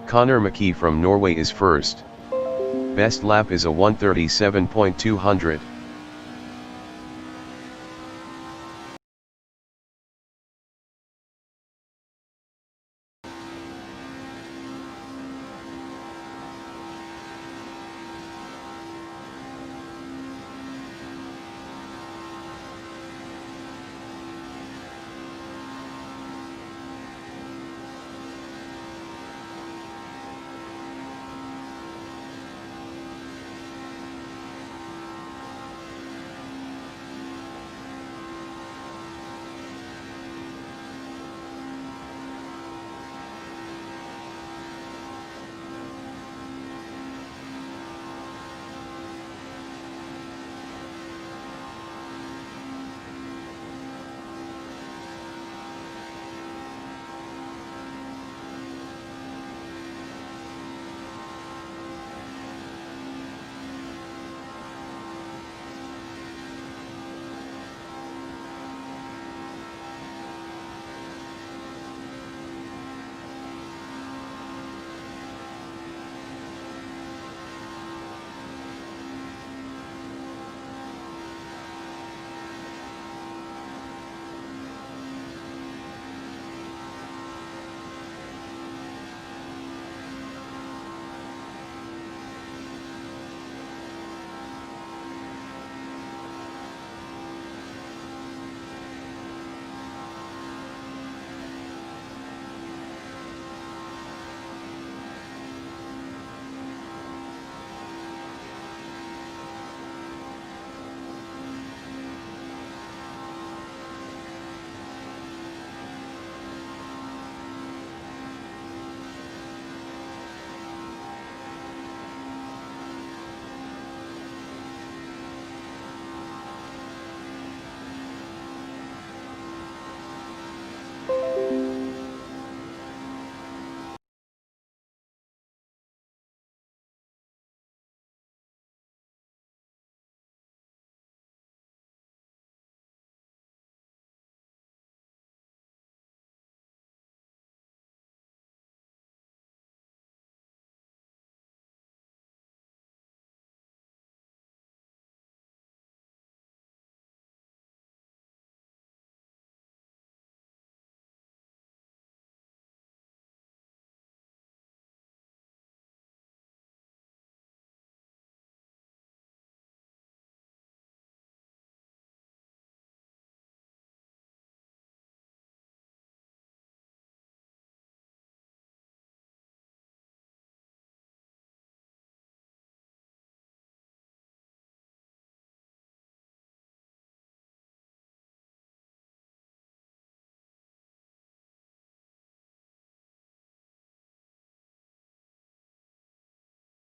Connor McKee from Norway is first. Best lap is a 1:37.200.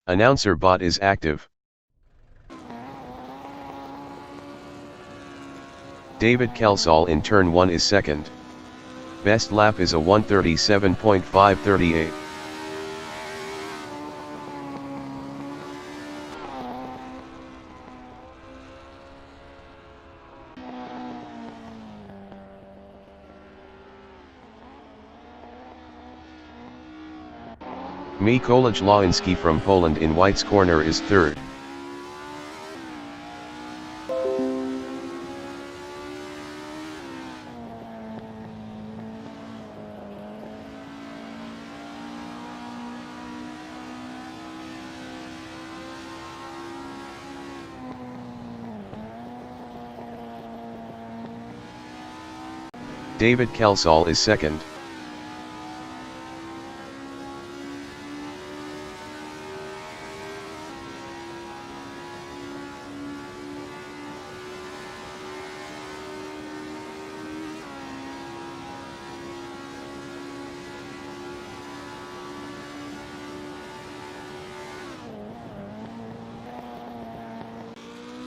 Announcer bot is active. David Kelsall in turn 1 is second. Best lap is a 1:37.538. Mikołaj Lański from Poland in White's corner is third. David Kelsall is second.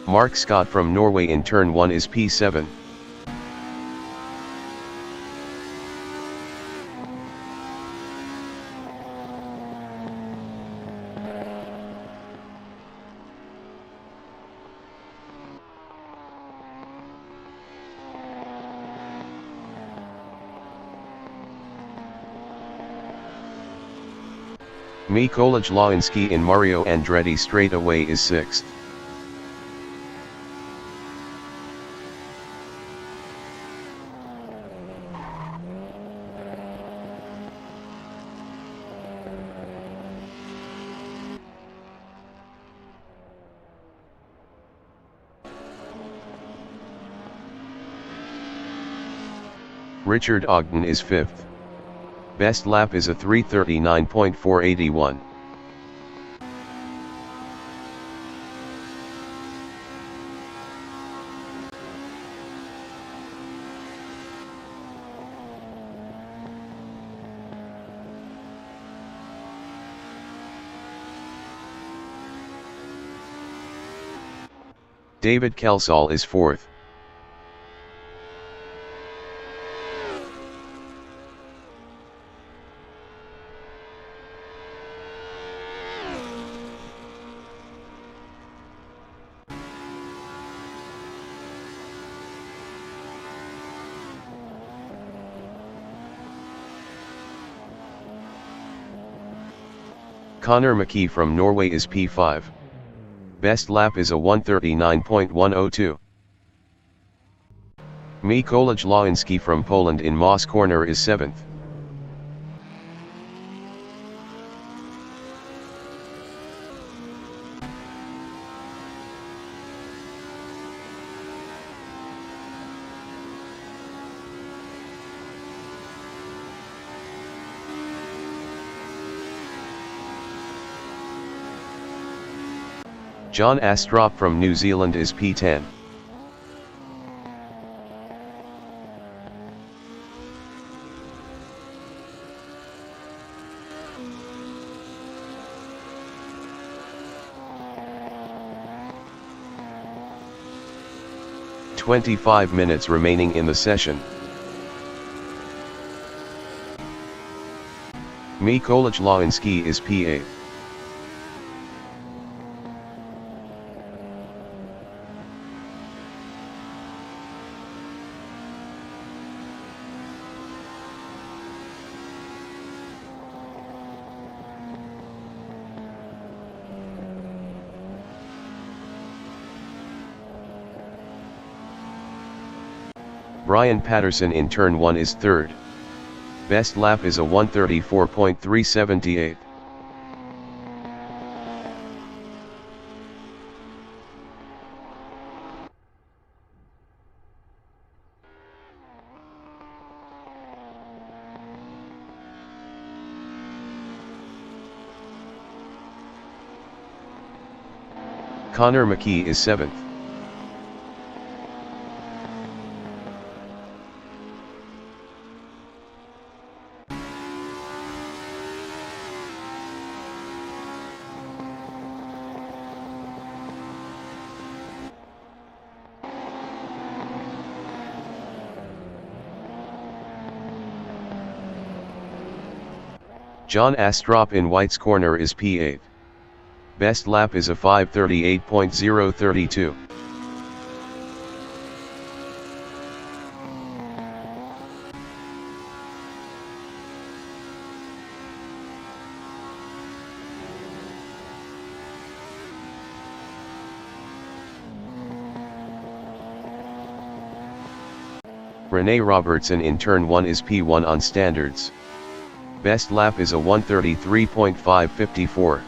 Mark Scott from Norway in turn 1 is P7. Mikołaj Lański in Mario Andretti straightaway is 6th. Richard Ogden is 5th. Best lap is a 3:39.481. David Kelsall is 4th. Connor McKee from Norway is P5. Best lap is a 1:39.102. Mikołaj Lański from Poland in Moss Corner is 7th. John Astrup from New Zealand is P10. "25 minutes remaining in the session. Mikołaj Lański is P8. Brian Patterson in turn 1 is 3rd. Best lap is a 1:34.378. Connor McKee is 7th. John Astrup in White's Corner is P8. Best lap is a 5:38.032. Rene Robertson in turn 1 is P1 on standards. Best lap is a 1:33.554.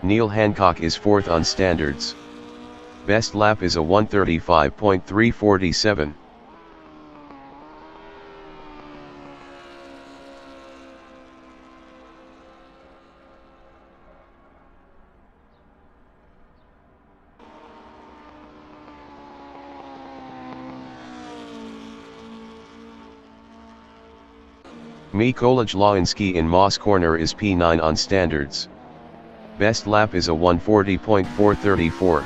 Neil Hancock is 4th on standards. Best lap is a 1:35.347. Mikołaj Lański in Moss Corner is P9 on standards. Best lap is a 1:40.434.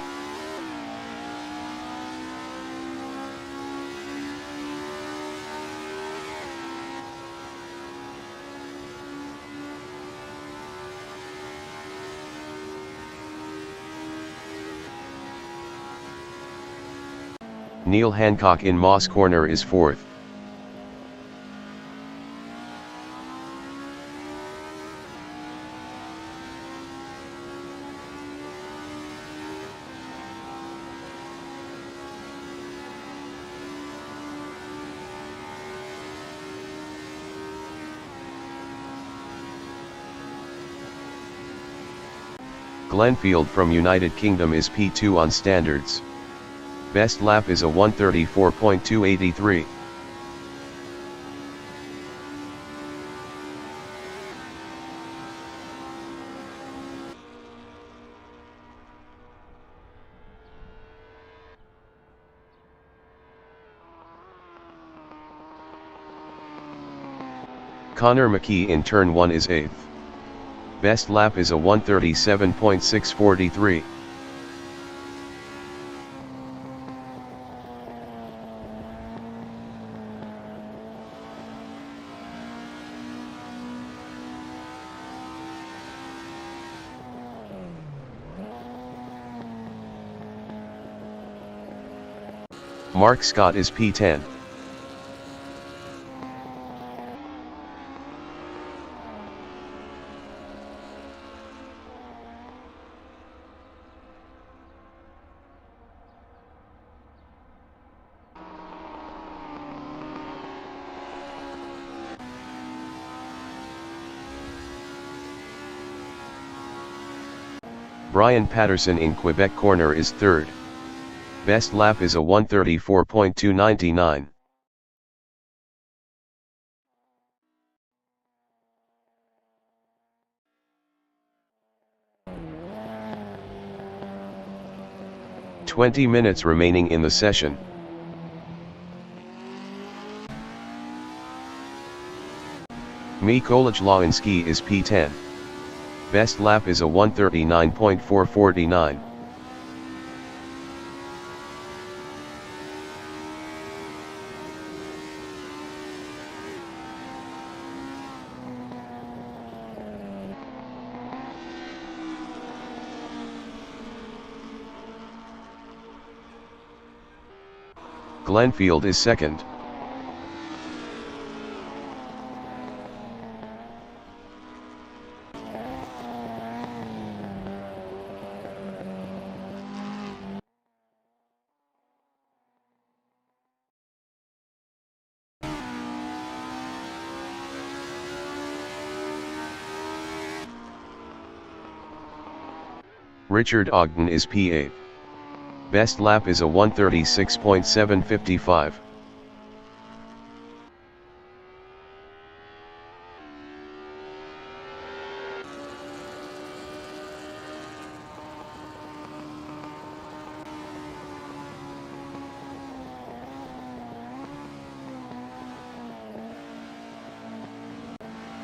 Neil Hancock in Moss Corner is 4th. Glenfield from United Kingdom is P2 on standards. Best lap is a 1:34.283. Connor McKee in turn 1 is 8th. Best lap is a 1:37.643. Mark Scott is P10. Brian Patterson in Quebec Corner is 3rd. Best lap is a 1:34.299. "20 minutes remaining in the session." Mikołaj Lawinski is P10. Best lap is a 1:39.449. Glenfield is 2nd. Richard Ogden is P8. Best lap is a 1:36.755.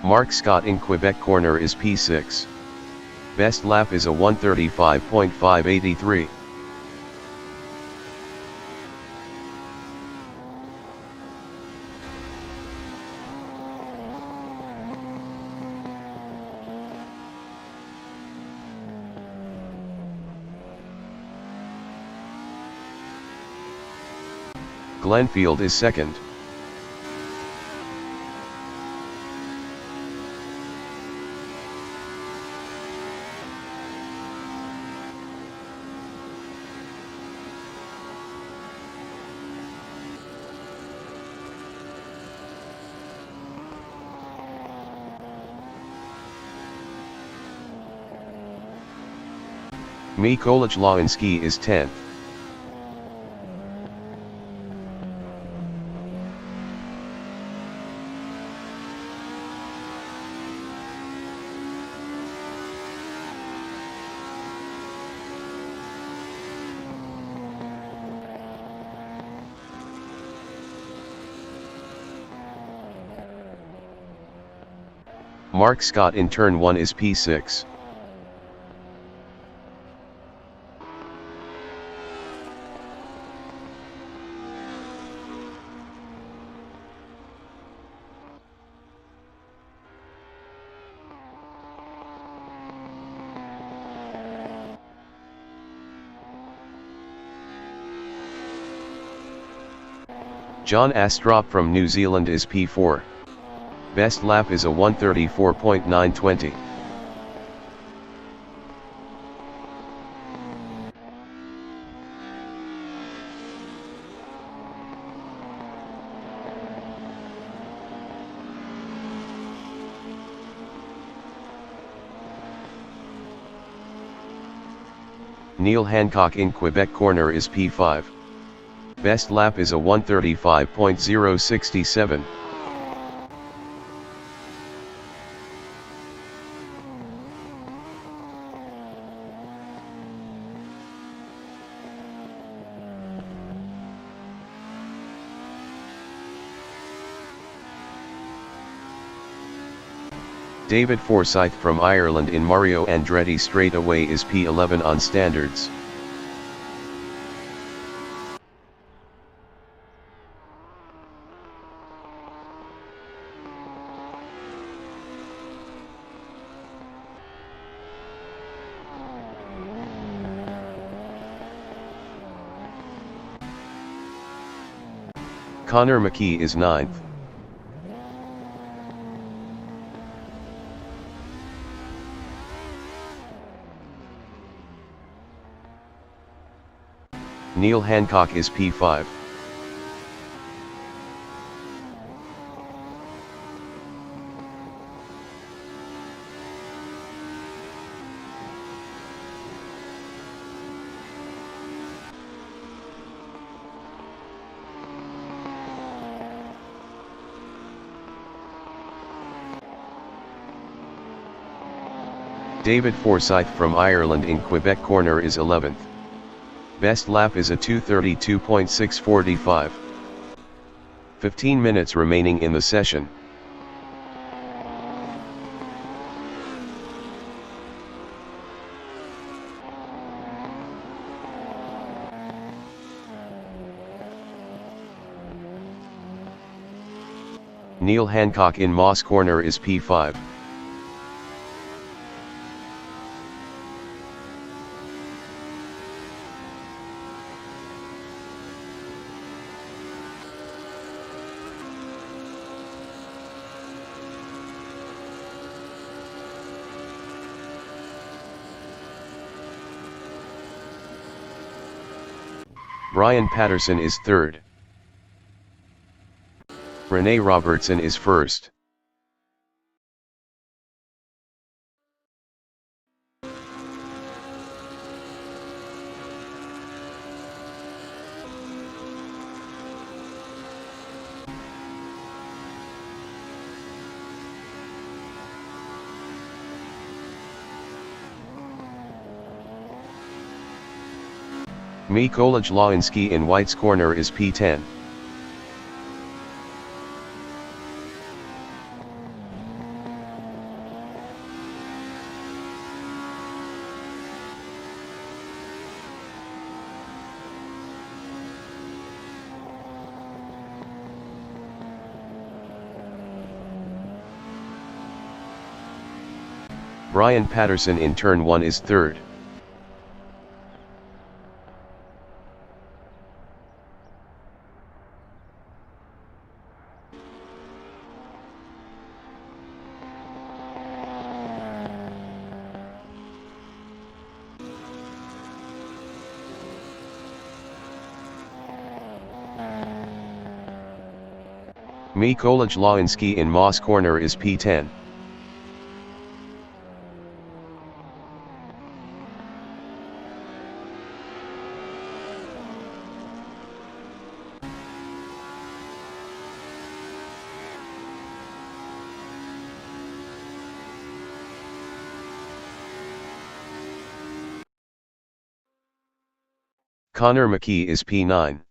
Mark Scott in Quebec Corner is P6. Best lap is a 1:35.583. Glenfield is 2nd. Mikołaj Lawinski is 10th. Mark Scott in turn 1 is P6. John Astrup from New Zealand is P4. Best lap is a 1:34.920. Neil Hancock in Quebec corner is P5. Best lap is a 1:35.067. David Forsyth from Ireland in Mario Andretti straightaway is P11 on standards. Connor McKee is 9th. Neil Hancock is P5. David Forsyth from Ireland in Quebec corner is 11th. Best lap is a 2:32.645. 15 minutes remaining in the session. Neil Hancock in Moss corner is P5. Brian Patterson is 3rd. Rene Robertson is 1st. Mikola Jlainski in White's corner is P10. Brian Patterson in turn 1 is 3rd. Mikola Jlainski in Moss corner is P10. Connor McKee is P9.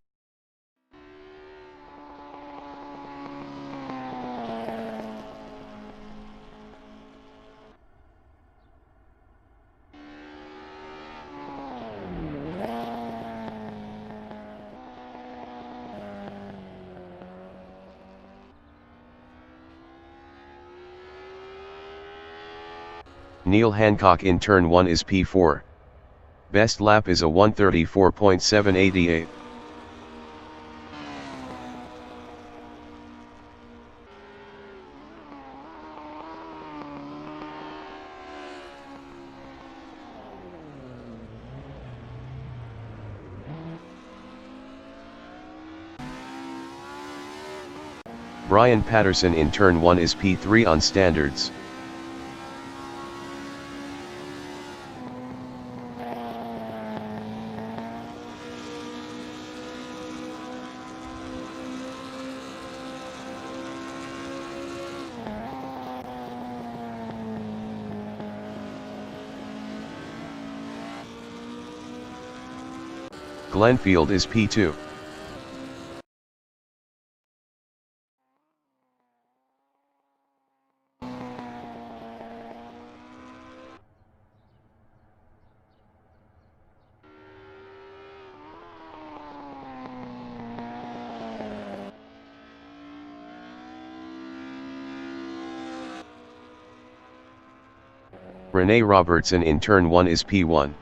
Neil Hancock in turn 1 is P4. Best lap is a 1:34.788. Brian Patterson in turn 1 is P3 on standards. Glenfield is P2. Rene Robertson in turn 1 is P1.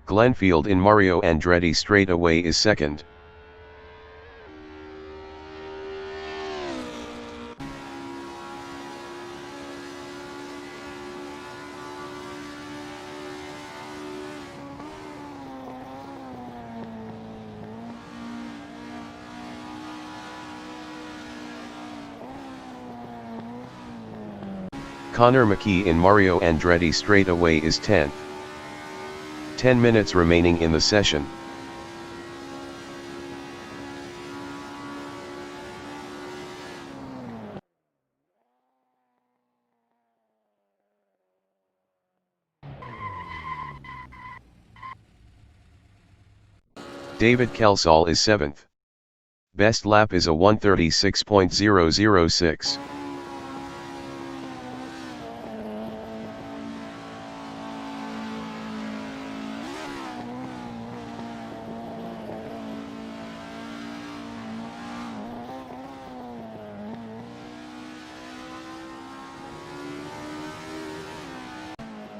Glenfield in Mario Andretti straightaway is second. Connor McKee in Mario Andretti straightaway is 10th. 10 minutes remaining in the session. David Kelsall is 7th. Best lap is a 1:36.006.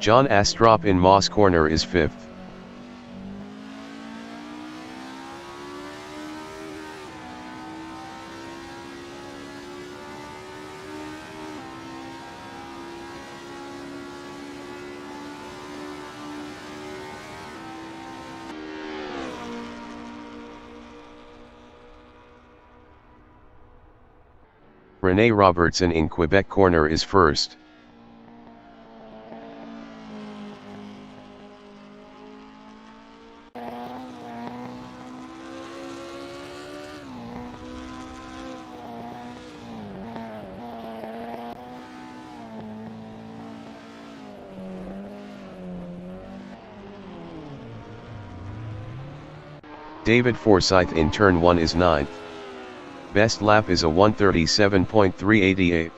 John Astrup in Moss Corner is 5th. Rene Robertson in Quebec Corner is 1st. David Forsyth in turn 1 is 9th. Best lap is a 1:37.388.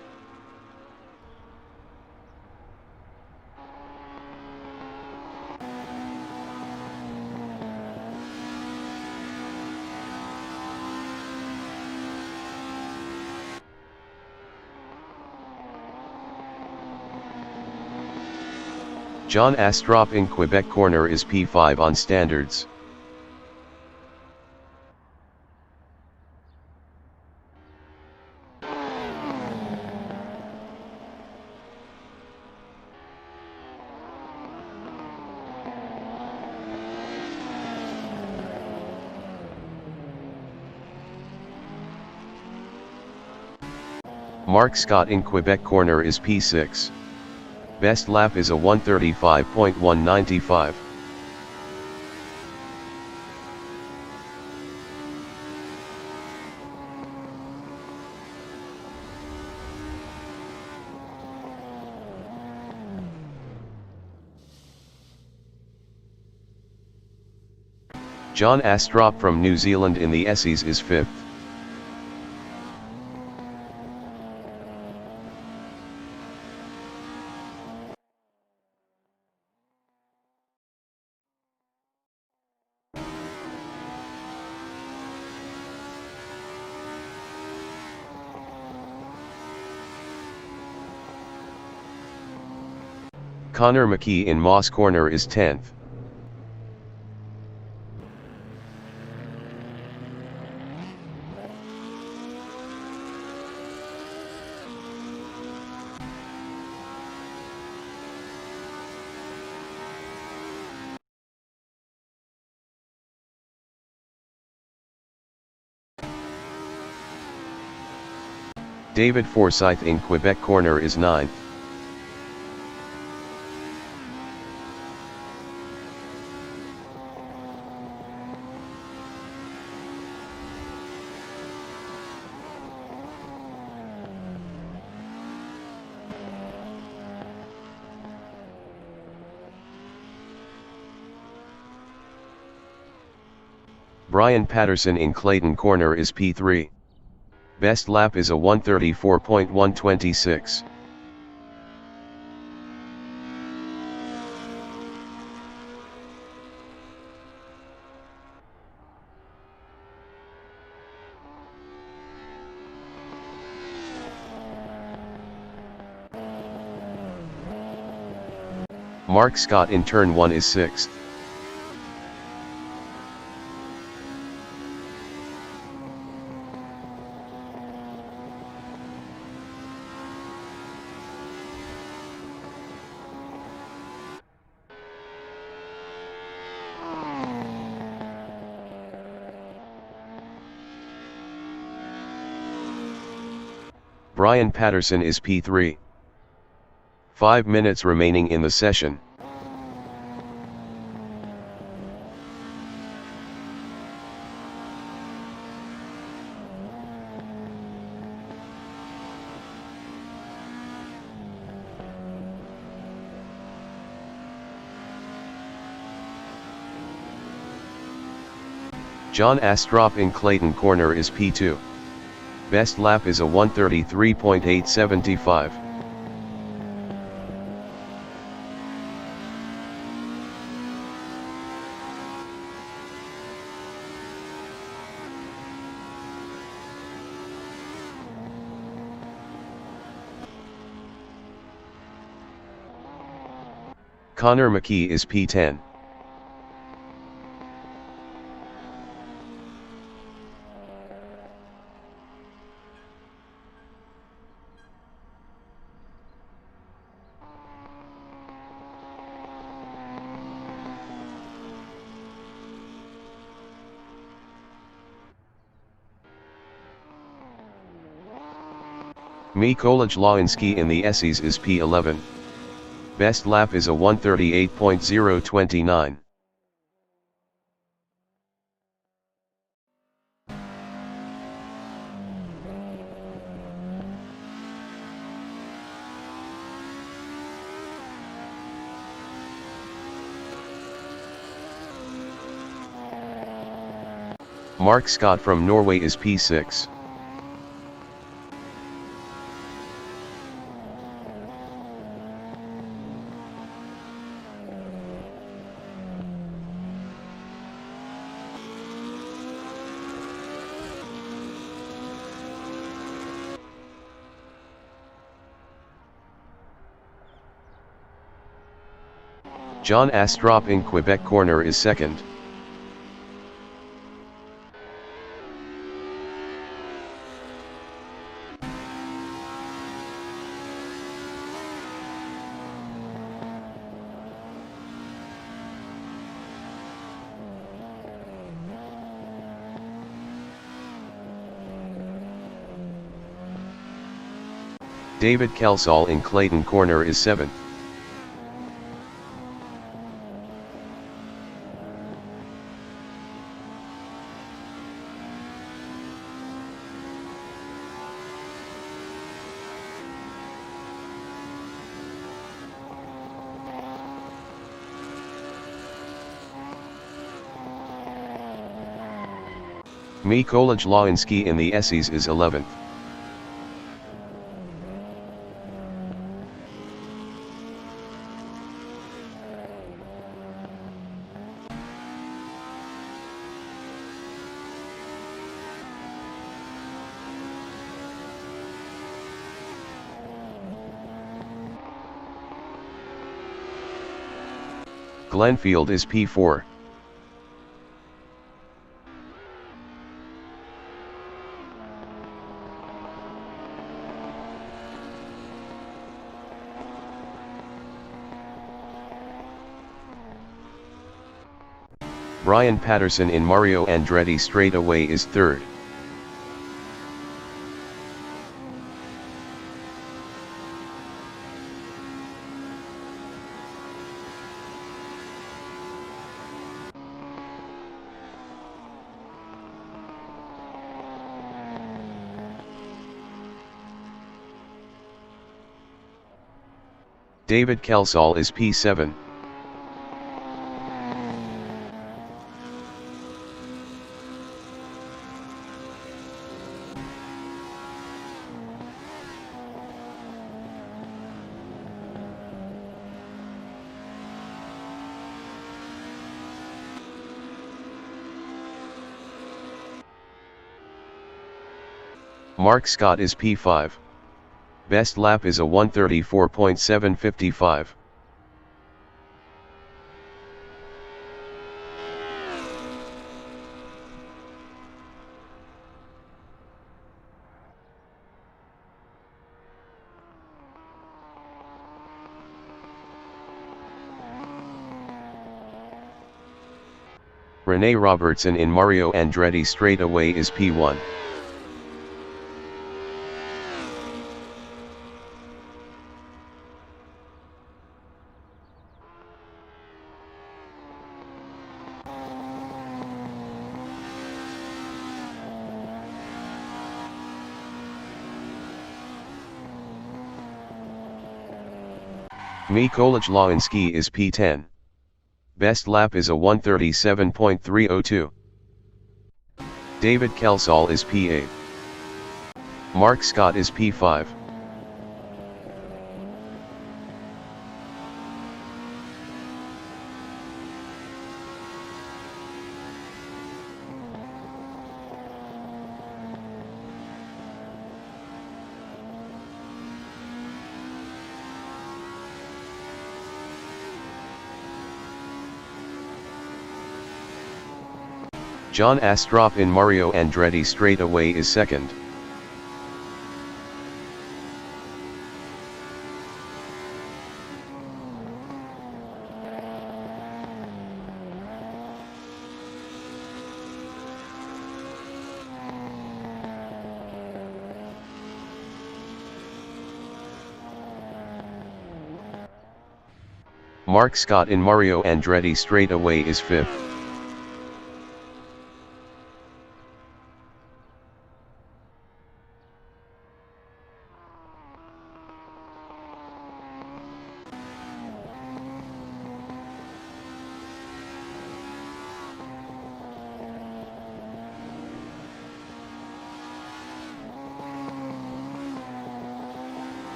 John Astrup in Quebec Corner is P5 on standards. Mark Scott in Quebec Corner is P6. Best lap is a 1:35.195. John Astrup from New Zealand in the Essies is 5th. Connor McKee in Moss Corner is 10th. David Forsyth in Quebec corner is 9th. Brian Patterson in Clayton corner is P3. Best lap is a 1:34.126. Mark Scott in turn 1 is 6th. Brian Patterson is P3. 5 minutes remaining in the session. John Astrop in Clayton corner is P2. Best lap is a 1:33.875. Connor McKee is P10. Mikołaj Lawinski in the Essies is P11. Best lap is a 1:38.029. Mark Scott from Norway is P6. John Astrop in Quebec corner is 2nd. David Kelsall in Clayton corner is 7th. Mikołaj Lawinski in the Essies is 11th. Glenfield is P4. Brian Patterson in Mario Andretti straightaway is 3rd. David Kelsall is P7. Mark Scott is P5. Best lap is a 1:34.755. Rene Robertson in Mario Andretti straightaway is P1. Mikołaj Lański is P10. Best lap is a 1:37.302. David Kelsall is P8. Mark Scott is P5. John Astrup in Mario Andretti straightaway is second. Mark Scott in Mario Andretti straightaway is fifth.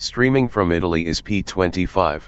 Streaming from Italy is P25.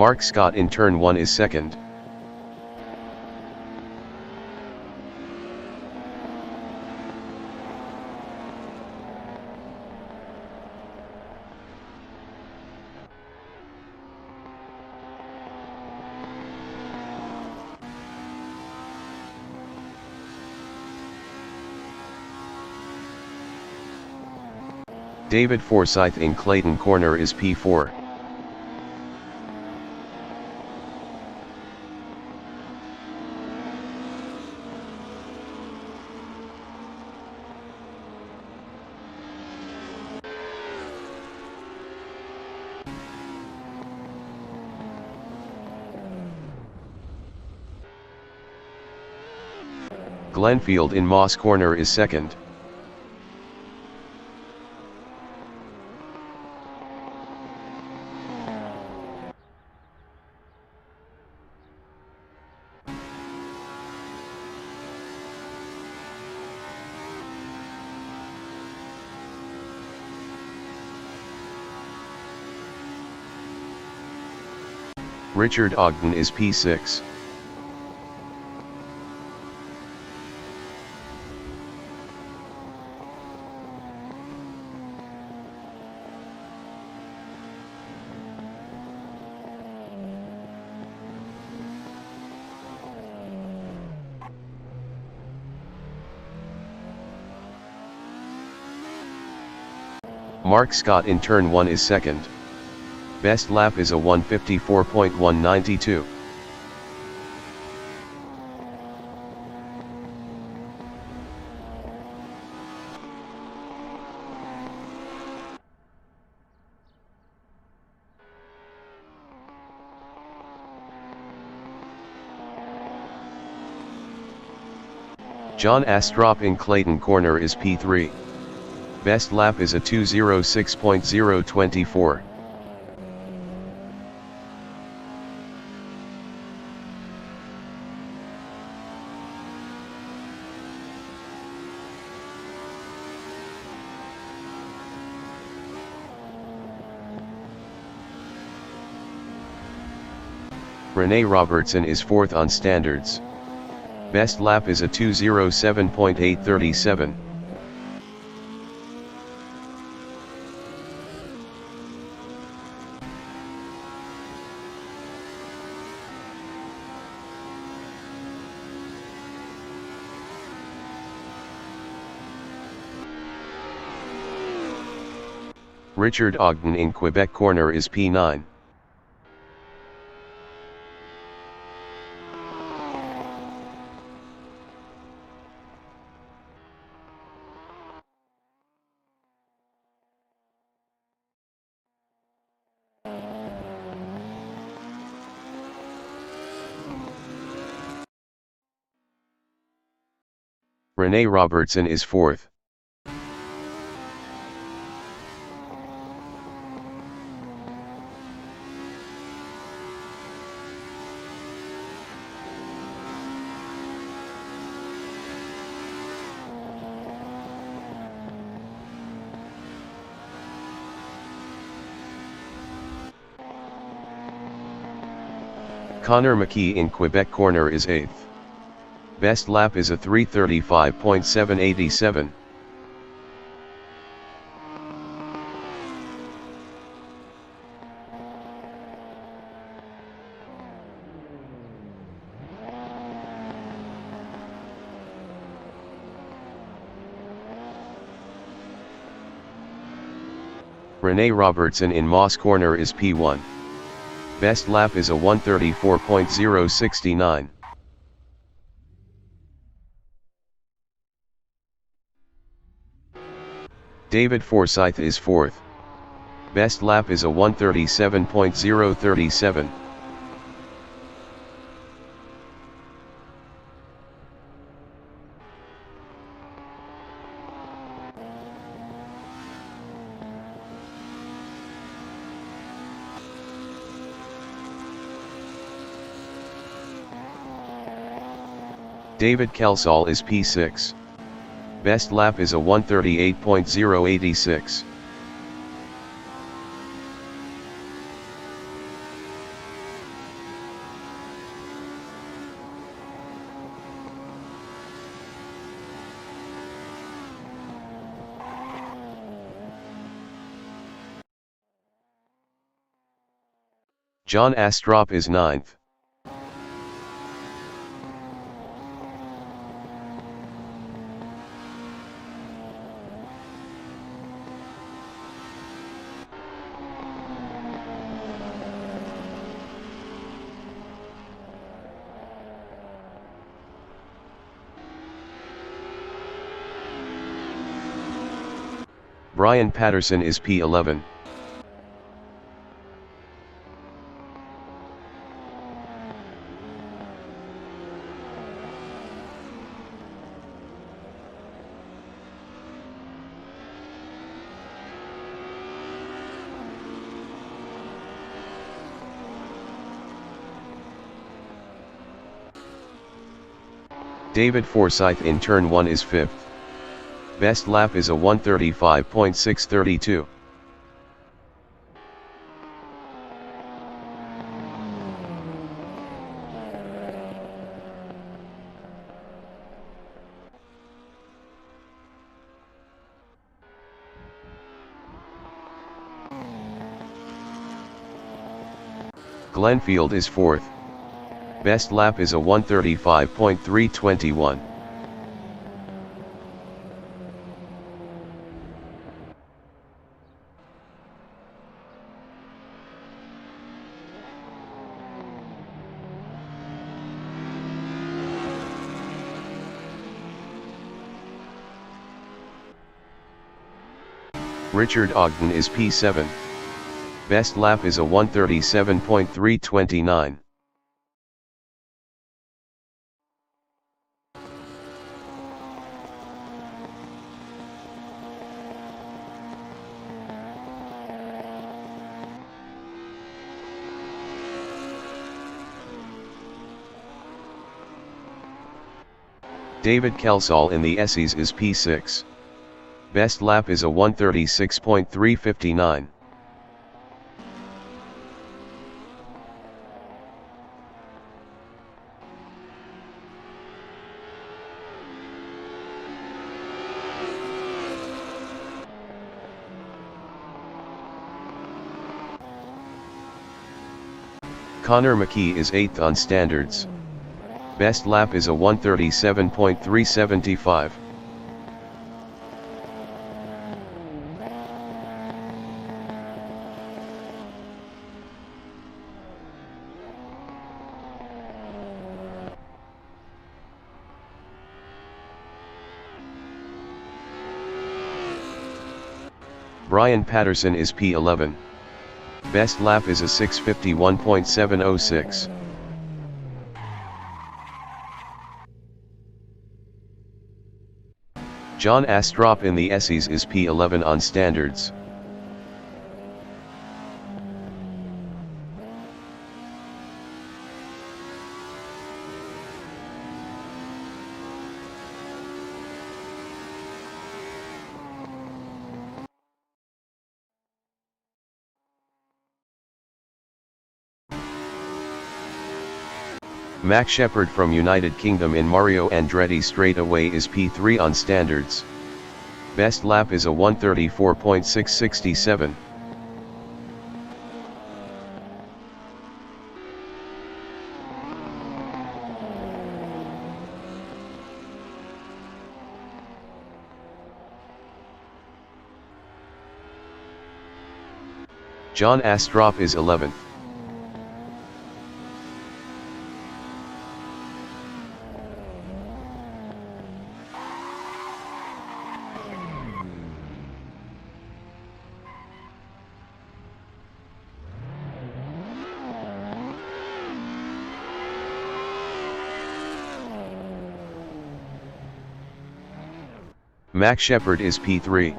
Mark Scott in turn 1 is second. David Forsyth in Clayton corner is P4. Glenfield in Moss corner is second. Richard Ogden is P6. Mark Scott in turn 1 is second. Best lap is a 1:54.192. John Astrop in Clayton corner is P3. Best lap is a 2:06.024. Rene Robertson is 4th on standards. Best lap is a 2:07.837. Richard Ogden in Quebec corner is P9. Rene Robertson is 4th. Connor McKee in Quebec corner is 8th. Best lap is a 3:35.787. Rene Robertson in Moss corner is P1. Best lap is a 1:34.069. David Forsyth is 4th. Best lap is a 1:37.037. David Kelsall is P6. Best lap is a 1:38.086. John Astrup is 9th. Brian Patterson is P11. David Forsyth in turn 1 is 5th. Best lap is a 1:35.632. Glenfield is 4th. Best lap is a 1:35.321. Richard Ogden is P7. Best lap is a 1:37.329. David Kelsall in the Essies is P6. Best lap is a 1:36.359. Connor McKee is 8th on standards. Best lap is a 1:37.375. Brian Patterson is P11. Best lap is a 6:51.706. John Astrup in the Essies is P11 on standards. Max Shepard from United Kingdom in Mario Andretti straightaway is P3 on standards. Best lap is a 1:34.667. John Astrup is 11th. Max Shepard is P3.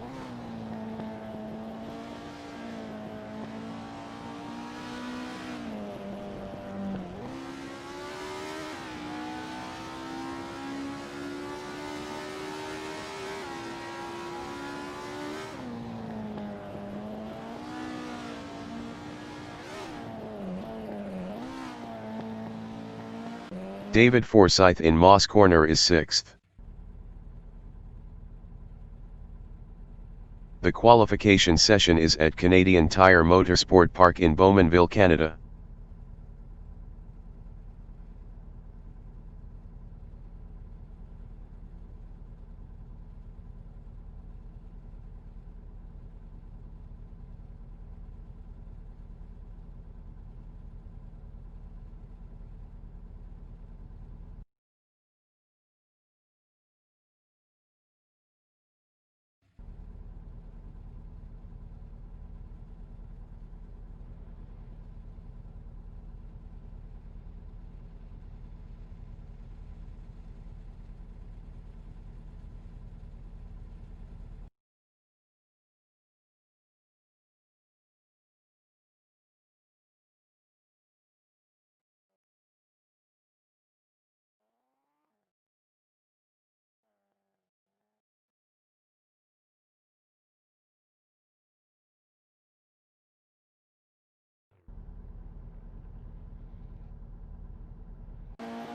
David Forsyth in Moss Corner is 6th. The qualification session is at Canadian Tire Motorsport Park in Bowmanville, Canada.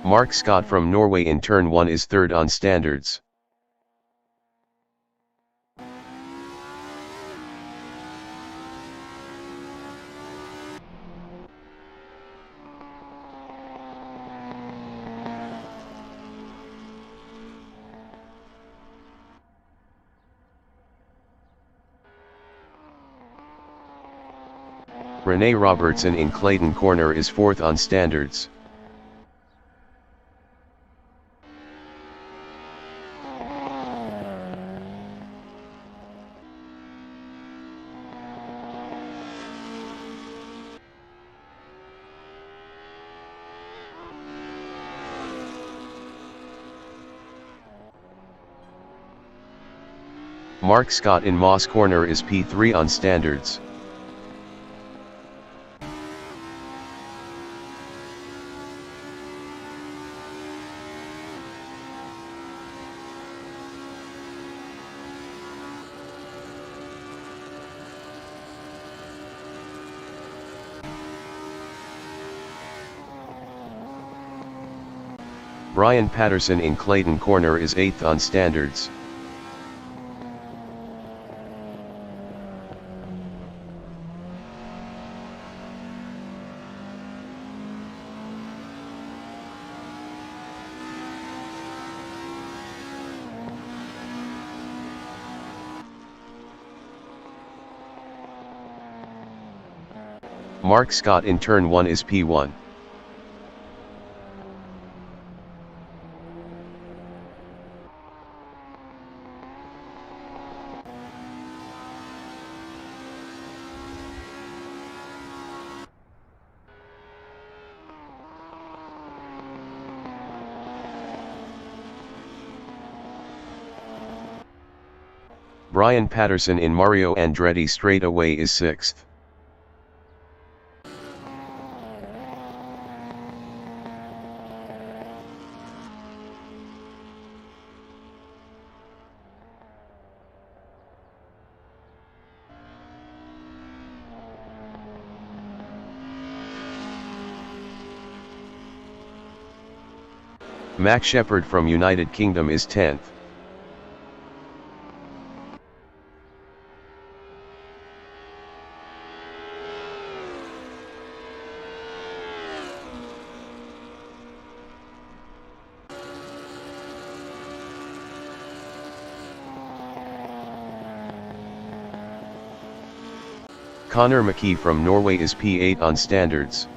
Mark Scott from Norway in turn 1 is third on standards. Rene Robertson in Clayton Corner is fourth on standards. Mark Scott in Moss Corner is P3 on standards. Brian Patterson in Clayton Corner is 8th on standards. Mark Scott in turn 1 is P1. Brian Patterson in Mario Andretti straightaway is 6th. Max Shepard from United Kingdom is 10th. Connor McKee from Norway is P8 on standards.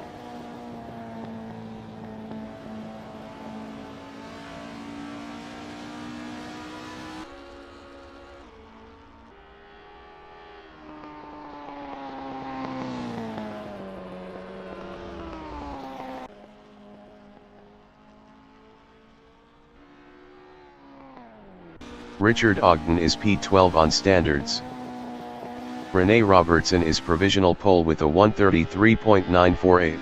Richard Ogden is P12 on standards. Rene Robertson is provisional pole with a 1:33.948.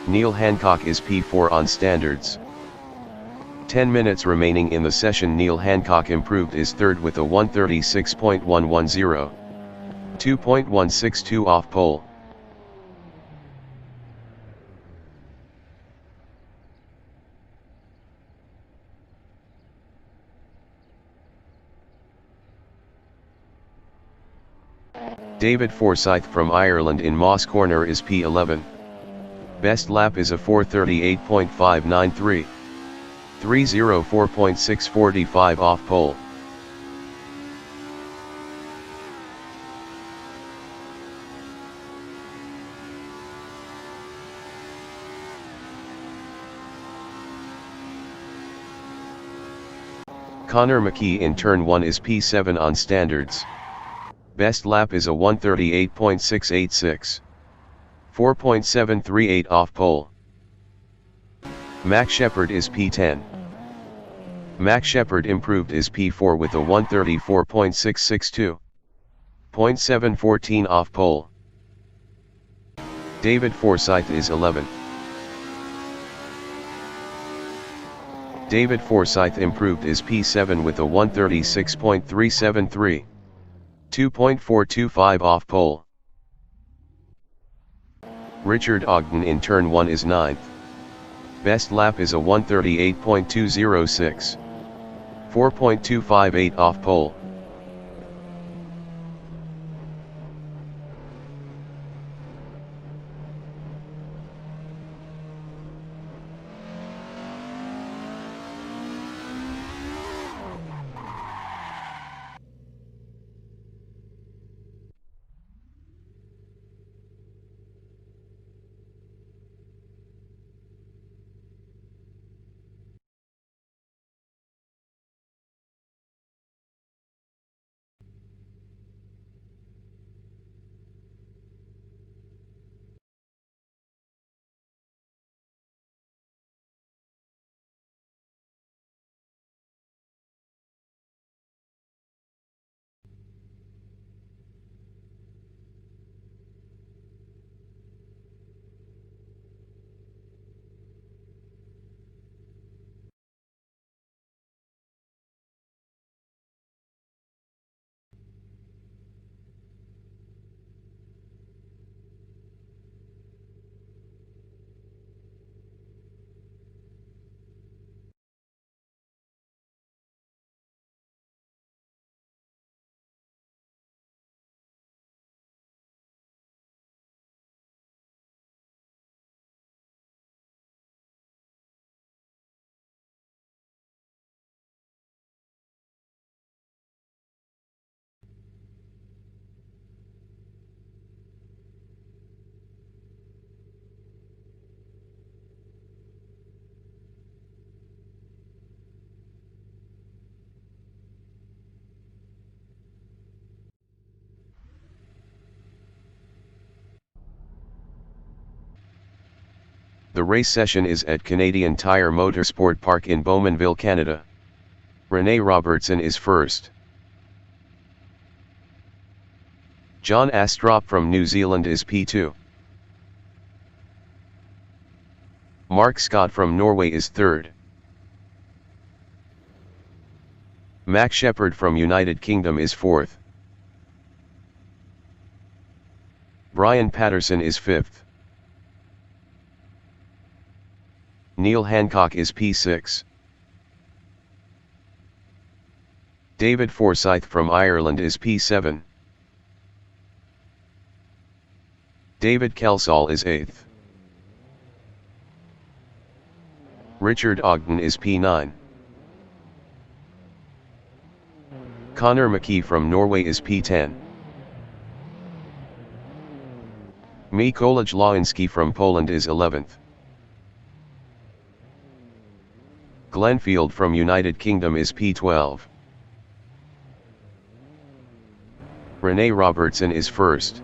Neil Hancock is P4 on standards. 10 minutes remaining in the session. Neil Hancock improved is third with a 1:36.110. 2.162 off pole. David Forsyth from Ireland in Moss Corner is P11. Best lap is a 4:38.593. 3:04.645 off pole. Connor McKee in turn 1 is P7 on standards. Best lap is a 1:38.686. 4.738 off pole. Max Shepard is P10. Max Shepard improved is P4 with a 1:34.662. 0.714 off pole. David Forsyth is 11. David Forsyth improved is P7 with a 136.373. 2.425 off pole. Richard Ogden in turn 1 is 9th. Best lap is a 138.206. 4.258 off pole. The race session is at Canadian Tire Motorsport Park in Bowmanville, Canada. Rene Robertson is first. John Astrop from New Zealand is P2. Mark Scott from Norway is third. Mac Shepard from United Kingdom is fourth. Brian Patterson is fifth. Neil Hancock is P6. David Forsyth from Ireland is P7. David Kelsall is 8th. Richard Ogden is P9. Connor McKee from Norway is P10. Mikołaj Lawinski from Poland is 11th. Glenfield from United Kingdom is P12. Rene Robertson is first.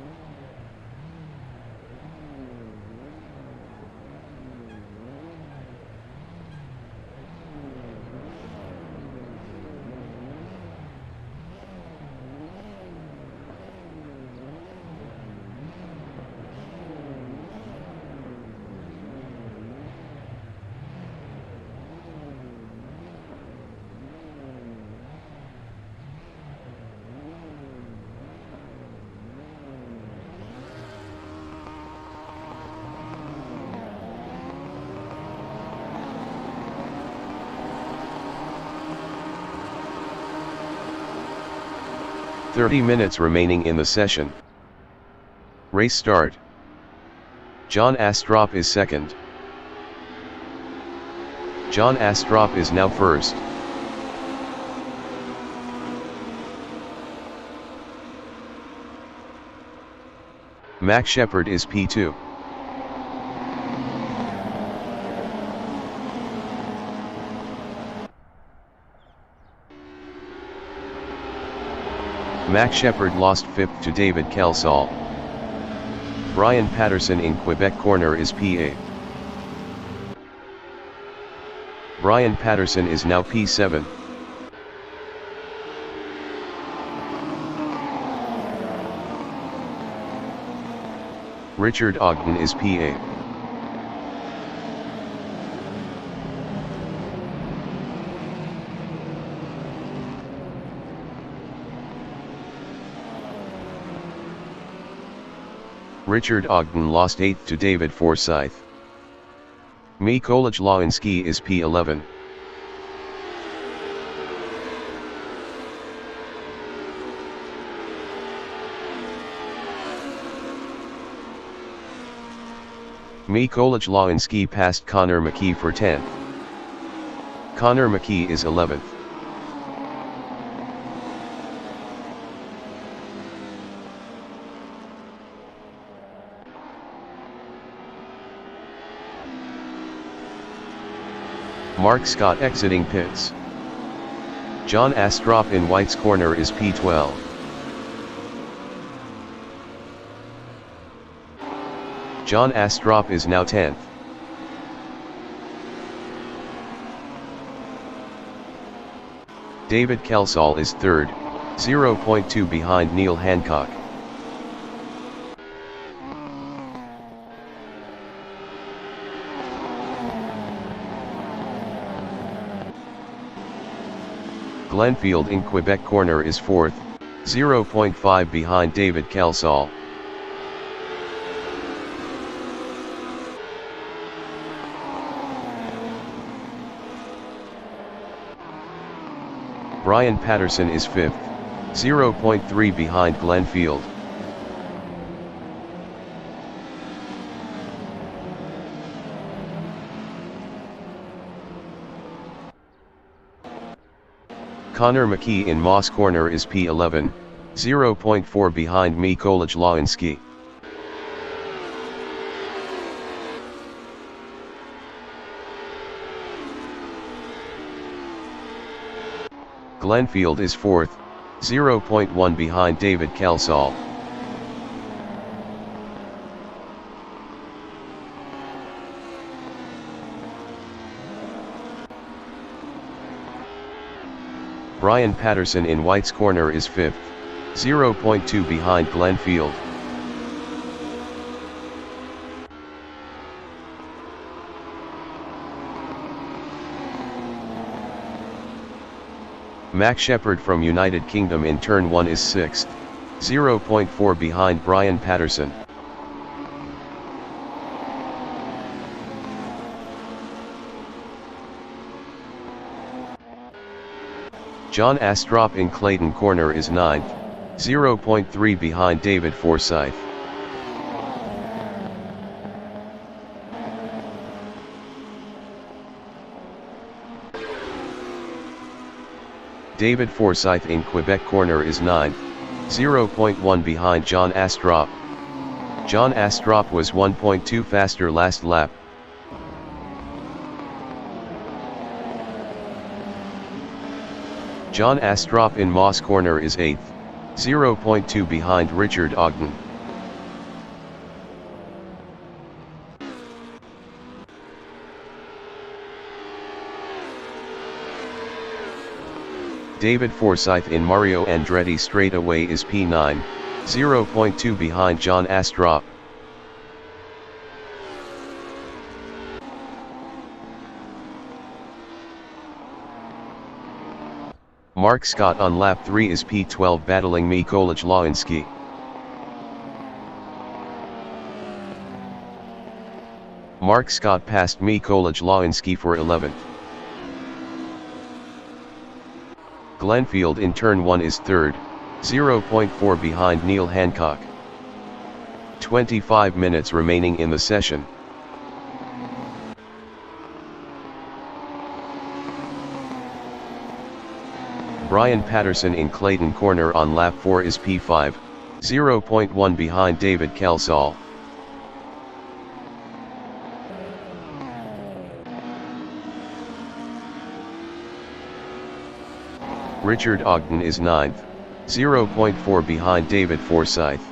"30 minutes remaining in the session. Race start. John Astrop is second. John Astrop is now first. Mac Shepard is P2. Mac Shepard lost 5th to David Kelsall. Brian Patterson in Quebec corner is P8. Brian Patterson is now P7. Richard Ogden is P8. Richard Ogden lost 8th to David Forsyth. Mikołaj Lański is P11. Mikołaj Lański passed Connor McKee for 10th. Connor McKee is 11th. Mark Scott exiting pits. John Astrup in White's corner is P12. John Astrup is now 10th. David Kelsall is 3rd, 0.2 behind Neil Hancock. Glenfield in Quebec corner is 4th, 0.5 behind David Kelsall. Brian Patterson is 5th, 0.3 behind Glenfield. Connor McKee in Moss corner is P11, 0.4 behind Mikołaj Lański. Glenfield is 4th, 0.1 behind David Kelsall. Brian Patterson in White's corner is 5th, 0.2 behind Glenfield. Max Shepard from United Kingdom in turn 1 is 6th, 0.4 behind Brian Patterson. John Astrup in Clayton corner is 9th, 0.3 behind David Forsyth. David Forsyth in Quebec corner is 9th, 0.1 behind John Astrup. John Astrup was 1.2 faster last lap. John Astrup in Moss corner is 8th, 0.2 behind Richard Ogden. David Forsyth in Mario Andretti straightaway is P9, 0.2 behind John Astrup. Mark Scott on lap 3 is P12 battling Mikołaj Lański. Mark Scott passed Mikołaj Lański for 11th. Glenfield in turn 1 is 3rd, 0.4 behind Neil Hancock. 25 minutes remaining in the session. Brian Patterson in Clayton corner on lap 4 is P5, 0.1 behind David Kelsall. Richard Ogden is 9th, 0.4 behind David Forsyth.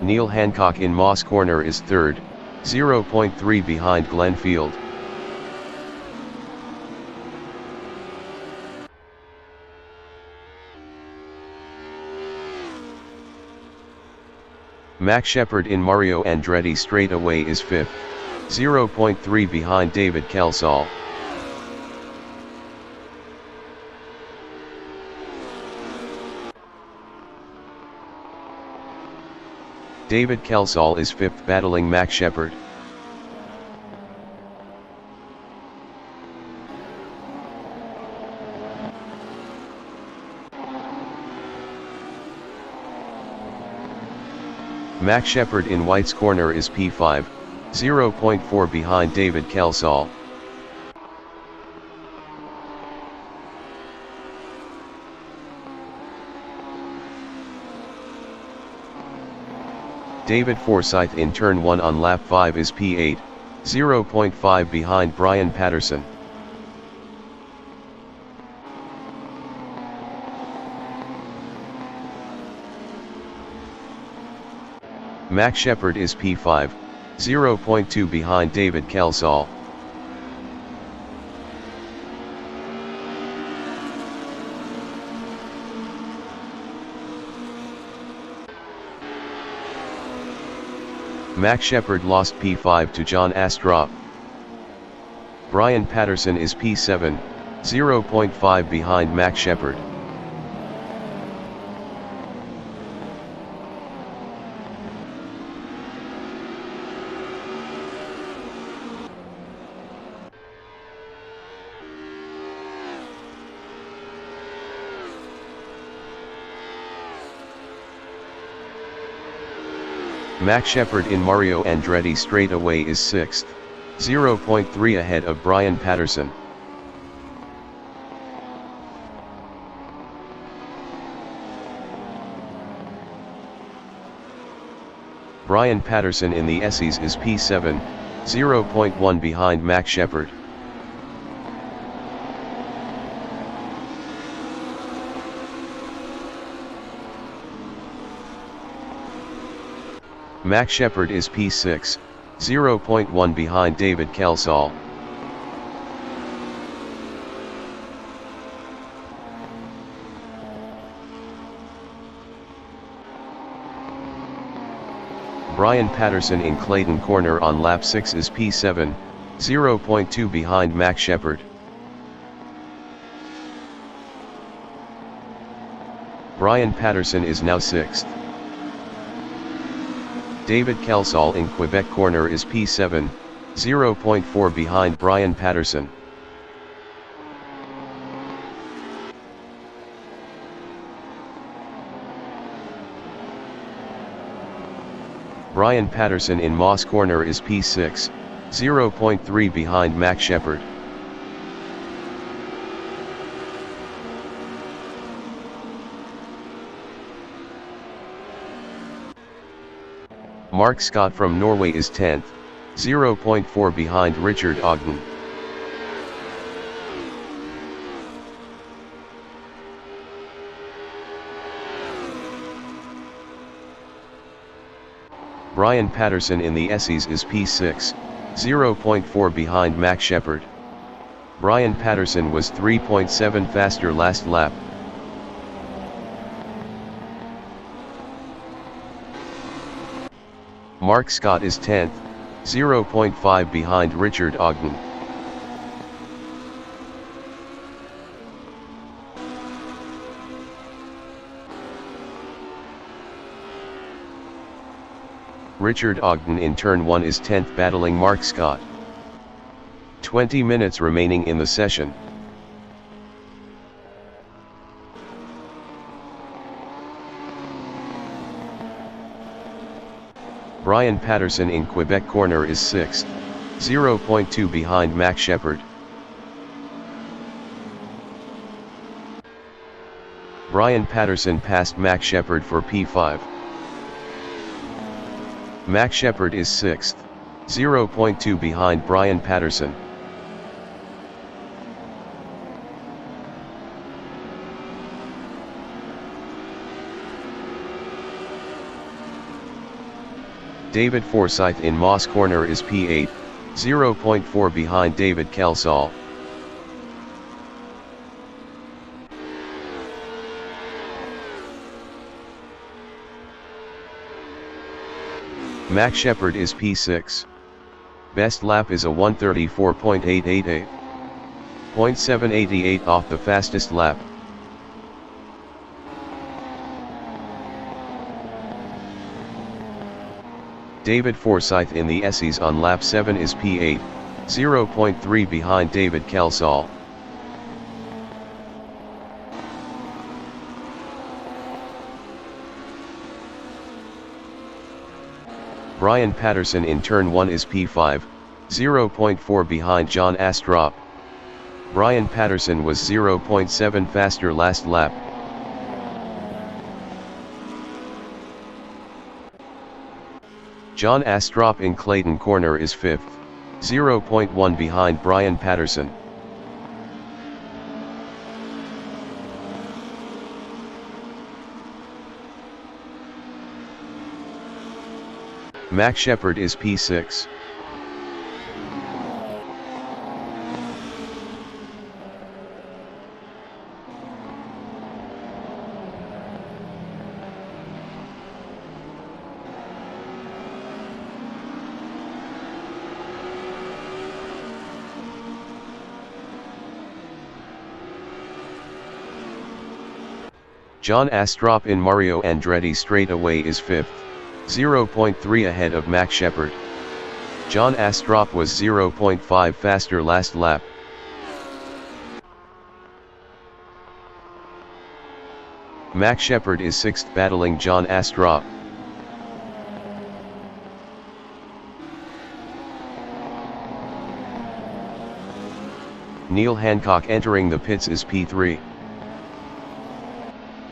Neil Hancock in Moss corner is 3rd, 0.3 behind Glenfield. Max Shepard in Mario Andretti straightaway is 5th, 0.3 behind David Kelsall. David Kelsall is 5th battling Max Shepard. Max Shepard in White's corner is P5, 0.4 behind David Kelsall. David Forsyth in turn 1 on lap 5 is P8, 0.5 behind Brian Patterson. Max Shepard is P5, 0.2 behind David Kelsall. Max Shepard lost P5 to John Astrup. Brian Patterson is P7, 0.5 behind Max Shepard. Max Shepard in Mario Andretti straightaway is 6th, 0.3 ahead of Brian Patterson. Brian Patterson in the Essies is P7, 0.1 behind Max Shepard. Max Shepard is P6, 0.1 behind David Kelsall. Brian Patterson in Clayton corner on lap 6 is P7, 0.2 behind Max Shepard. Brian Patterson is now 6th. David Kelsall in Quebec corner is P7, 0.4 behind Brian Patterson. Brian Patterson in Moss corner is P6, 0.3 behind Max Shepard. Mark Scott from Norway is 10th, 0.4 behind Richard Ogden. Brian Patterson in the Essies is P6, 0.4 behind Max Shepard. Brian Patterson was 3.7 faster last lap. Mark Scott is 10th, 0.5 behind Richard Ogden. Richard Ogden in turn 1 is 10th battling Mark Scott. 20 minutes remaining in the session. Brian Patterson in Quebec corner is 6th, 0.2 behind Max Shepard. Brian Patterson passed Max Shepard for P5. Max Shepard is 6th, 0.2 behind Brian Patterson. David Forsyth in Moss corner is P8, 0.4 behind David Kelsall. Max Shepard is P6. Best lap is a 1:34.888. 0.788 off the fastest lap. David Forsyth in the SEs on lap 7 is P8, 0.3 behind David Kelsall. Brian Patterson in turn 1 is P5, 0.4 behind John Astrup. Brian Patterson was 0.7 faster last lap. John Astrup in Clayton Corner is 5th, 0.1 behind Brian Patterson. Max Shepard is P6. John Astrup in Mario Andretti straightaway is 5th, 0.3 ahead of Max Shepard. John Astrup was 0.5 faster last lap. Max Shepard is 6th battling John Astrup. Neil Hancock entering the pits is P3.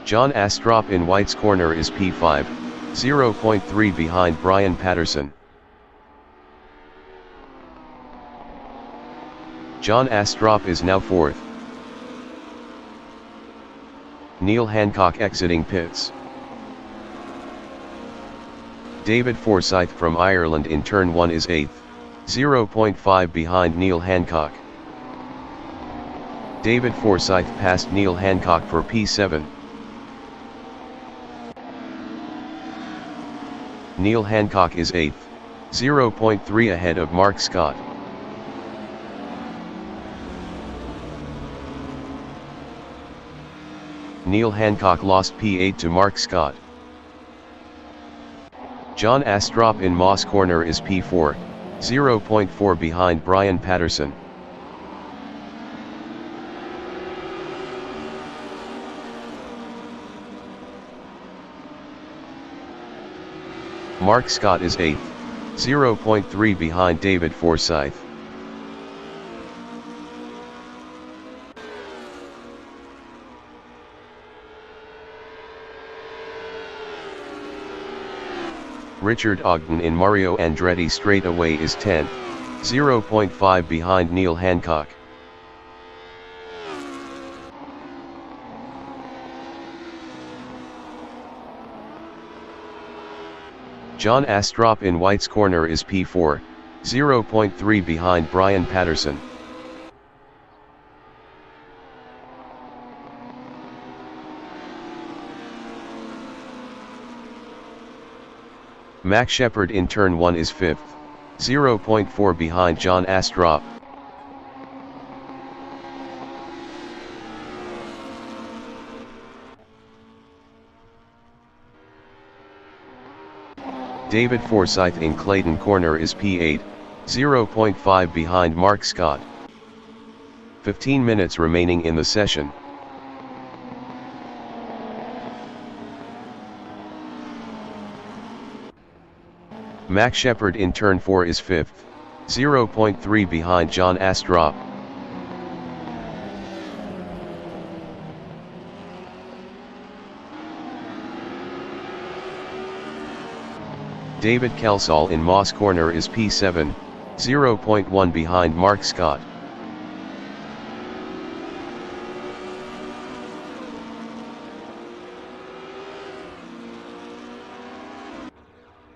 John Astrup in White's corner is P5, 0.3 behind Brian Patterson. John Astrup is now 4th. Neil Hancock exiting pits. David Forsyth from Ireland in turn 1 is 8th, 0.5 behind Neil Hancock. David Forsyth passed Neil Hancock for P7. Neil Hancock is 8th, 0.3 ahead of Mark Scott. Neil Hancock lost P8 to Mark Scott. John Astrup in Moss corner is P4, 0.4 behind Brian Patterson. Mark Scott is 8th, 0.3 behind David Forsyth. Richard Ogden in Mario Andretti straightaway is 10th, 0.5 behind Neil Hancock. John Astrup in White's corner is P4, 0.3 behind Brian Patterson. Max Shepard in turn 1 is 5th, 0.4 behind John Astrup. David Forsyth in Clayton corner is P8, 0.5 behind Mark Scott. 15 minutes remaining in the session. Max Shepard in turn 4 is 5th, 0.3 behind John Astrup. David Kelsall in Moss corner is P7, 0.1 behind Mark Scott.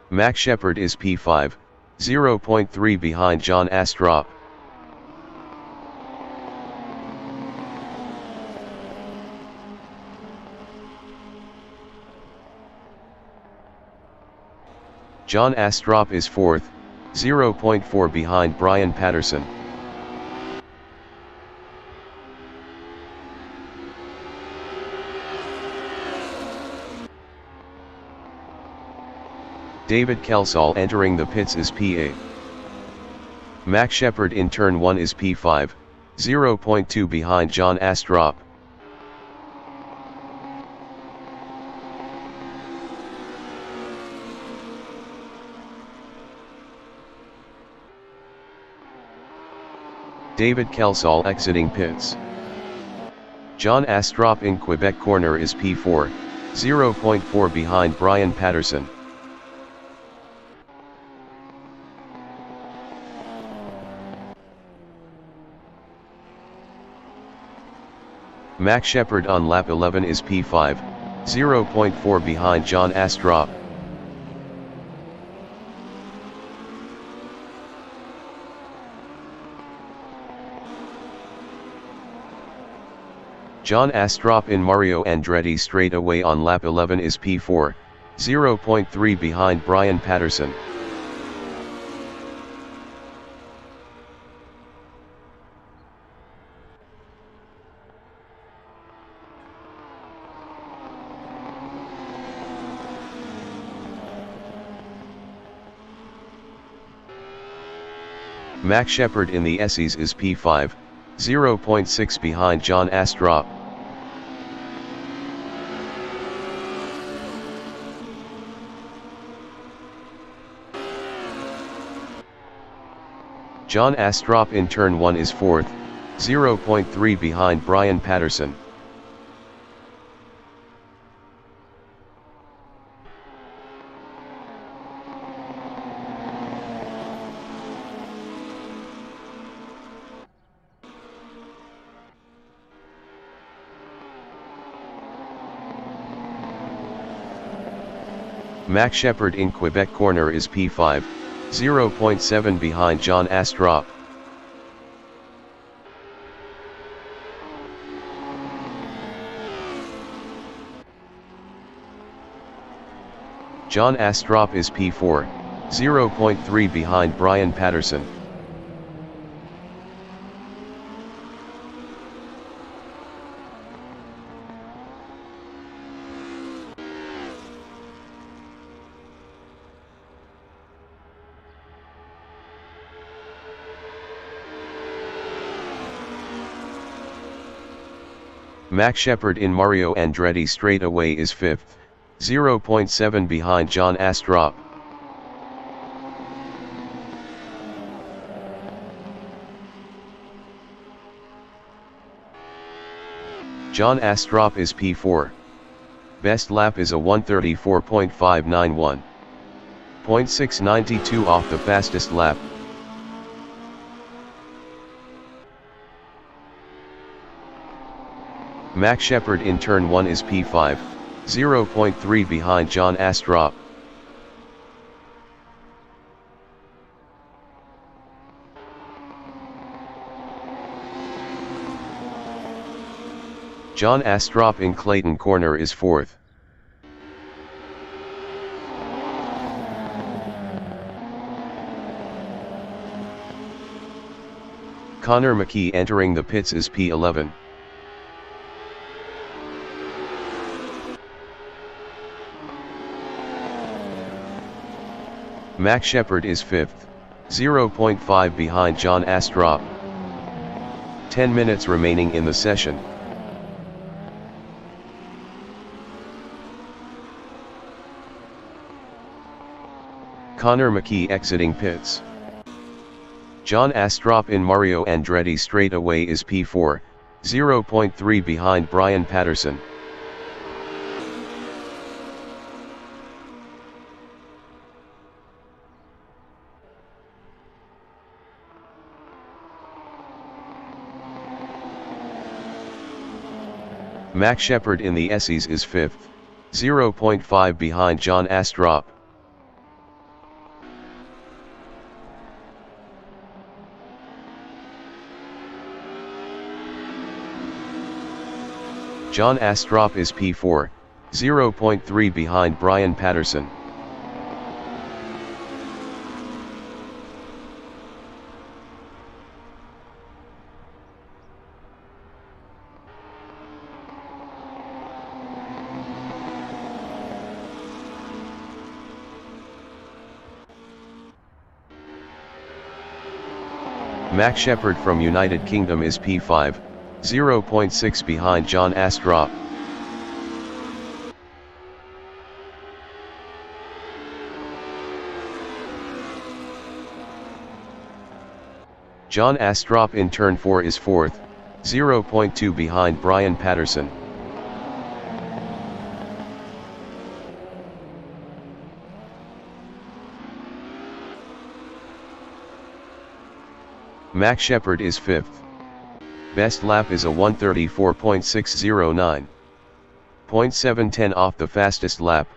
Max Shepard is P5, 0.3 behind John Astrup. John Astrup is 4th, 0.4 behind Brian Patterson. David Kelsall entering the pits is P8. Max Shepard in turn 1 is P5, 0.2 behind John Astrup. David Kelsall exiting pits. John Astrup in Quebec corner is P4, 0.4 behind Brian Patterson. Max Shepard on lap 11 is P5, 0.4 behind John Astrup. John Astrup in Mario Andretti straightaway on lap 11 is P4, 0.3 behind Brian Patterson. Max Shepard in the SEs is P5, 0.6 behind John Astrup. John Astrup in turn 1 is 4th, 0.3 behind Brian Patterson. Max Shepard in Quebec corner is P5, 0.7 behind John Astrup. John Astrup is P4, 0.3 behind Brian Patterson. Max Shepard in Mario Andretti straightaway is 5th, 0.7 behind John Astrup. John Astrup is P4. Best lap is a 1:34.591. 0.692 off the fastest lap. Max Shepard in turn 1 is P5, 0.3 behind John Astrup. John Astrup in Clayton corner is 4th. Connor McKee entering the pits is P11. Max Shepard is 5th, 0.5 behind John Astrup. 10 minutes remaining in the session. Connor McKee exiting pits. John Astrup in Mario Andretti straightaway is P4, 0.3 behind Brian Patterson. Max Shepard in the SEs is 5th, 0.5 behind John Astrup. John Astrup is P4, 0.3 behind Brian Patterson. Max Shepard from United Kingdom is P5, 0.6 behind John Astrup. John Astrup in turn 4 is 4th, 0.2 behind Brian Patterson. Max Shepard is 5th. Best lap is a 1:34.609. 0.710 off the fastest lap.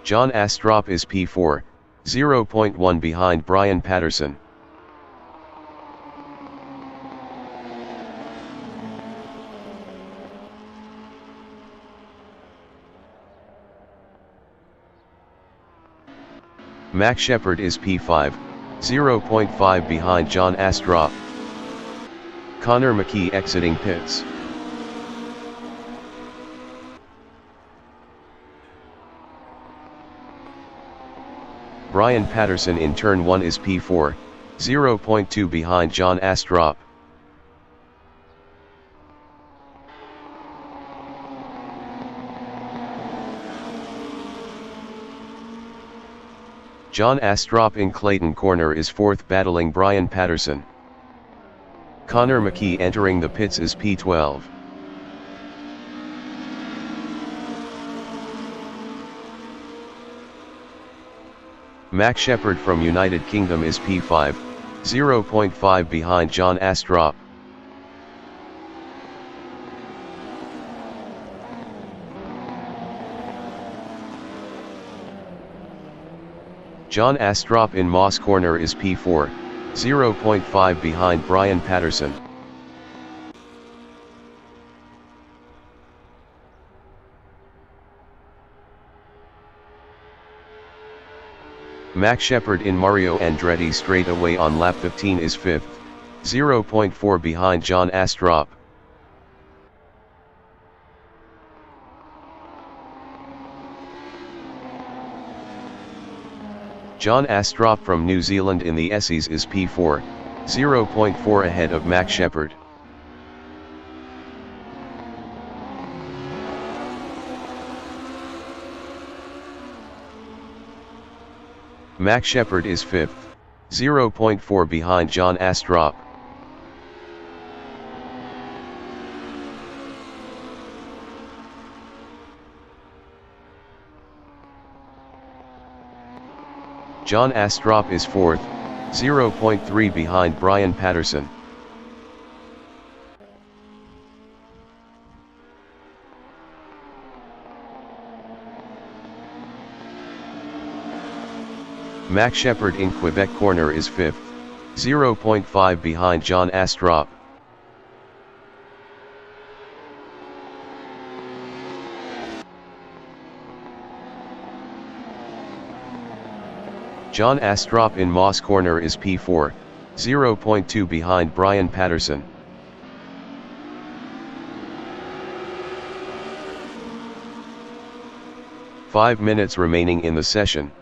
John Astrup is P4, 0.1 behind Brian Patterson. Max Shepard is P5, 0.5 behind John Astrup. Connor McKee exiting pits. Brian Patterson in turn 1 is P4, 0.2 behind John Astrup. John Astrup in Clayton corner is 4th battling Brian Patterson. Connor McKee entering the pits is P12. Max Shepard from United Kingdom is P5, 0.5 behind John Astrup. John Astrup in Moss corner is P4, 0.5 behind Brian Patterson. Max Shepard in Mario Andretti straightaway on lap 15 is 5th, 0.4 behind John Astrup. John Astrup from New Zealand in the Essies is P4, 0.4 ahead of Max Shepard. Max Shepard is 5th, 0.4 behind John Astrup. John Astrup is 4th, 0.3 behind Brian Patterson. Max Shepard in Quebec corner is 5th, 0.5 behind John Astrup. John Astrup in Moss corner is P4, 0.2 behind Brian Patterson. Five minutes remaining in the session.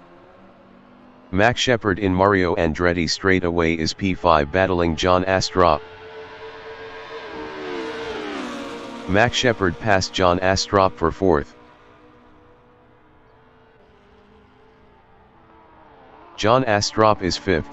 Max Shepard in Mario Andretti straightaway is P5 battling John Astrup. Max Shepard passed John Astrup for 4th. John Astrup is 5th.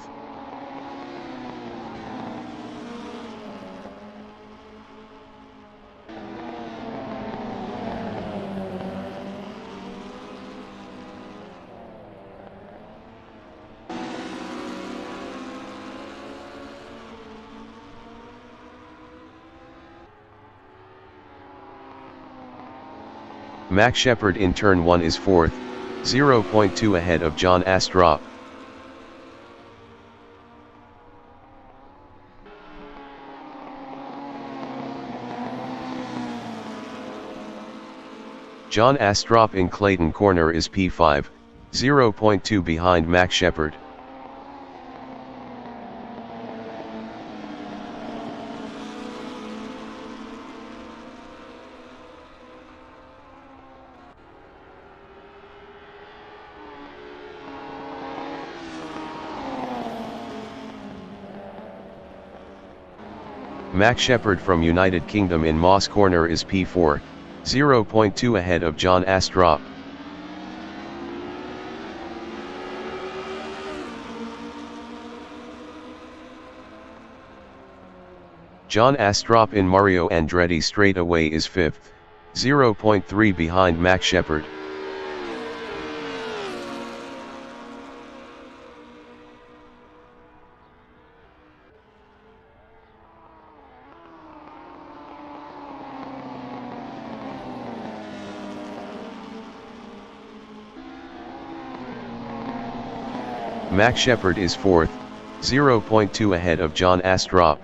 Max Shepard in turn 1 is 4th, 0.2 ahead of John Astrup. John Astrup in Clayton corner is P5, 0.2 behind Max Shepard. Max Shepard from United Kingdom in Moss Corner is P4, 0.2 ahead of John Astrup. John Astrup in Mario Andretti straightaway is 5th, 0.3 behind Max Shepard. Max Shepard is 4th, 0.2 ahead of John Astrup.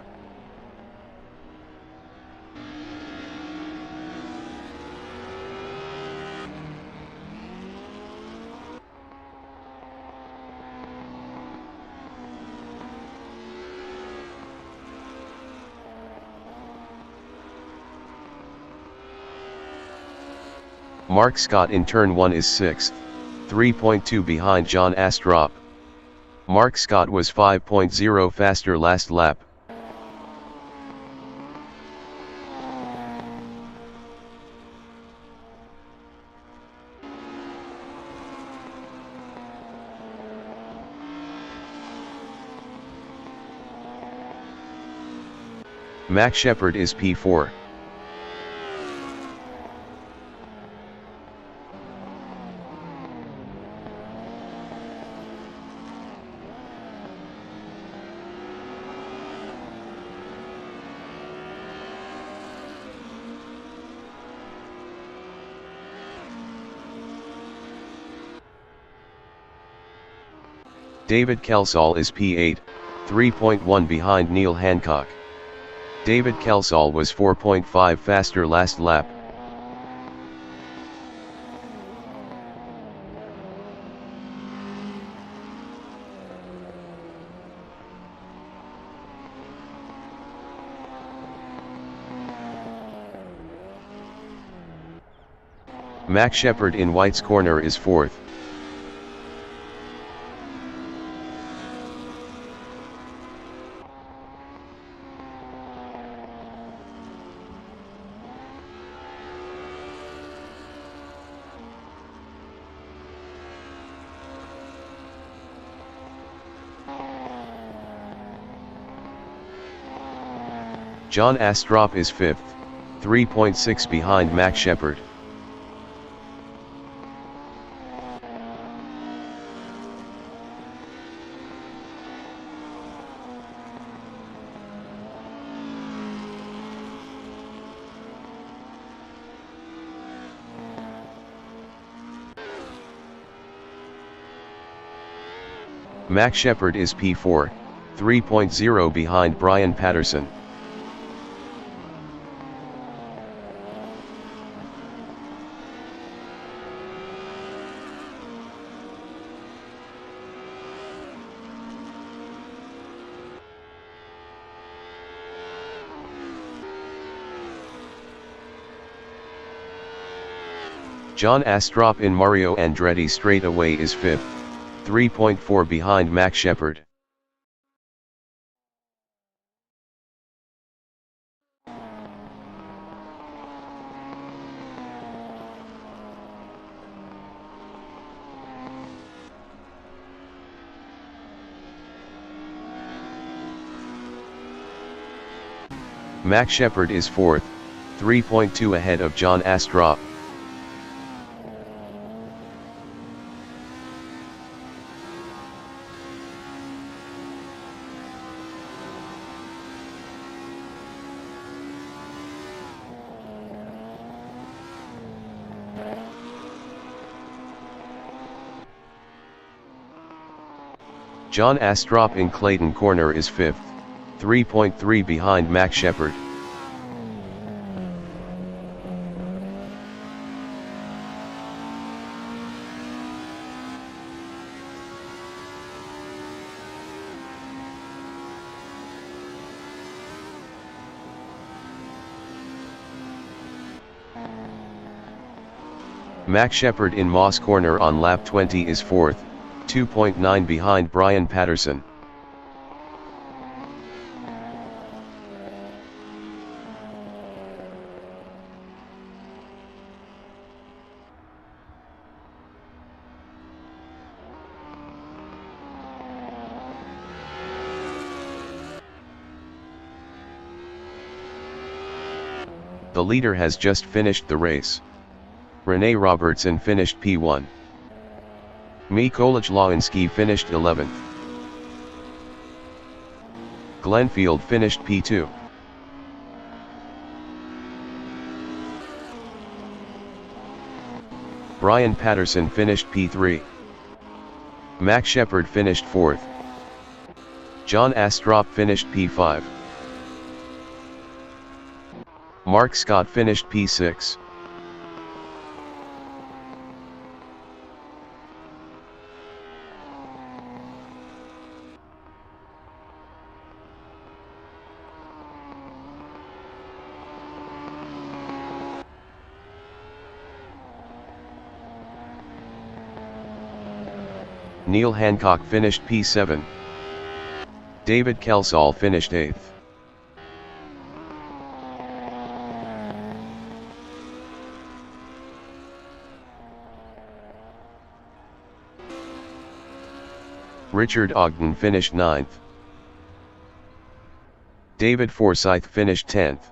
Mark Scott in turn 1 is 6th, 3.2 behind John Astrup. Mark Scott was 5.0 faster last lap. Max Shepard is P4. David Kelsall is P8, 3.1 behind Neil Hancock. David Kelsall was 4.5 faster last lap. Max Shepard in White's corner is 4th. John Astrup is 5th, 3.6 behind Max Shepard. Max Shepard is P4, 3.0 behind Brian Patterson. John Astrup in Mario Andretti straightaway is 5th, 3.4 behind Max Shepard. Max Shepard is 4th, 3.2 ahead of John Astrup. John Astrup in Clayton corner is 5th, 3.3 behind Max Shepard. Max Shepard in Moss corner on lap 20 is 4th, 2.9 behind Brian Patterson. The leader has just finished the race. Rene Robertson finished P1. Mikołaj Lański finished 11th. Glenfield finished P2. Brian Patterson finished P3. Max Shepard finished 4th. John Astrup finished P5. Mark Scott finished P6. Neil Hancock finished P7. David Kelsall finished 8th. Richard Ogden finished 9th. David Forsyth finished 10th.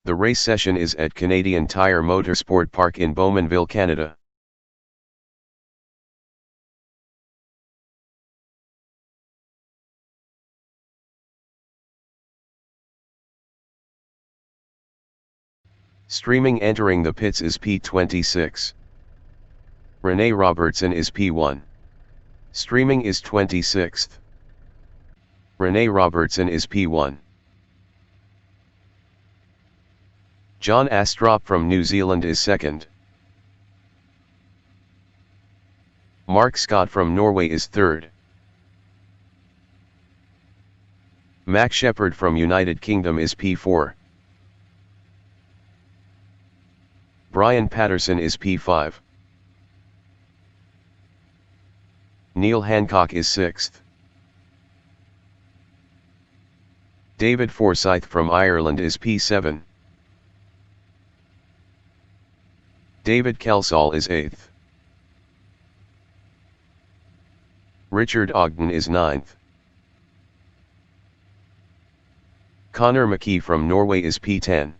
The race session is at Canadian Tire Motorsport Park in Bowmanville, Canada. Streaming entering the pits is P26. Rene Robertson is P1. Streaming is 26th. Rene Robertson is P1. John Astrup from New Zealand is 2nd. Mark Scott from Norway is 3rd. Max Shepard from United Kingdom is P4. Brian Patterson is P5. Neil Hancock is 6th. David Forsyth from Ireland is P7. David Kelsall is 8th. Richard Ogden is 9th. Connor McKee from Norway is P10.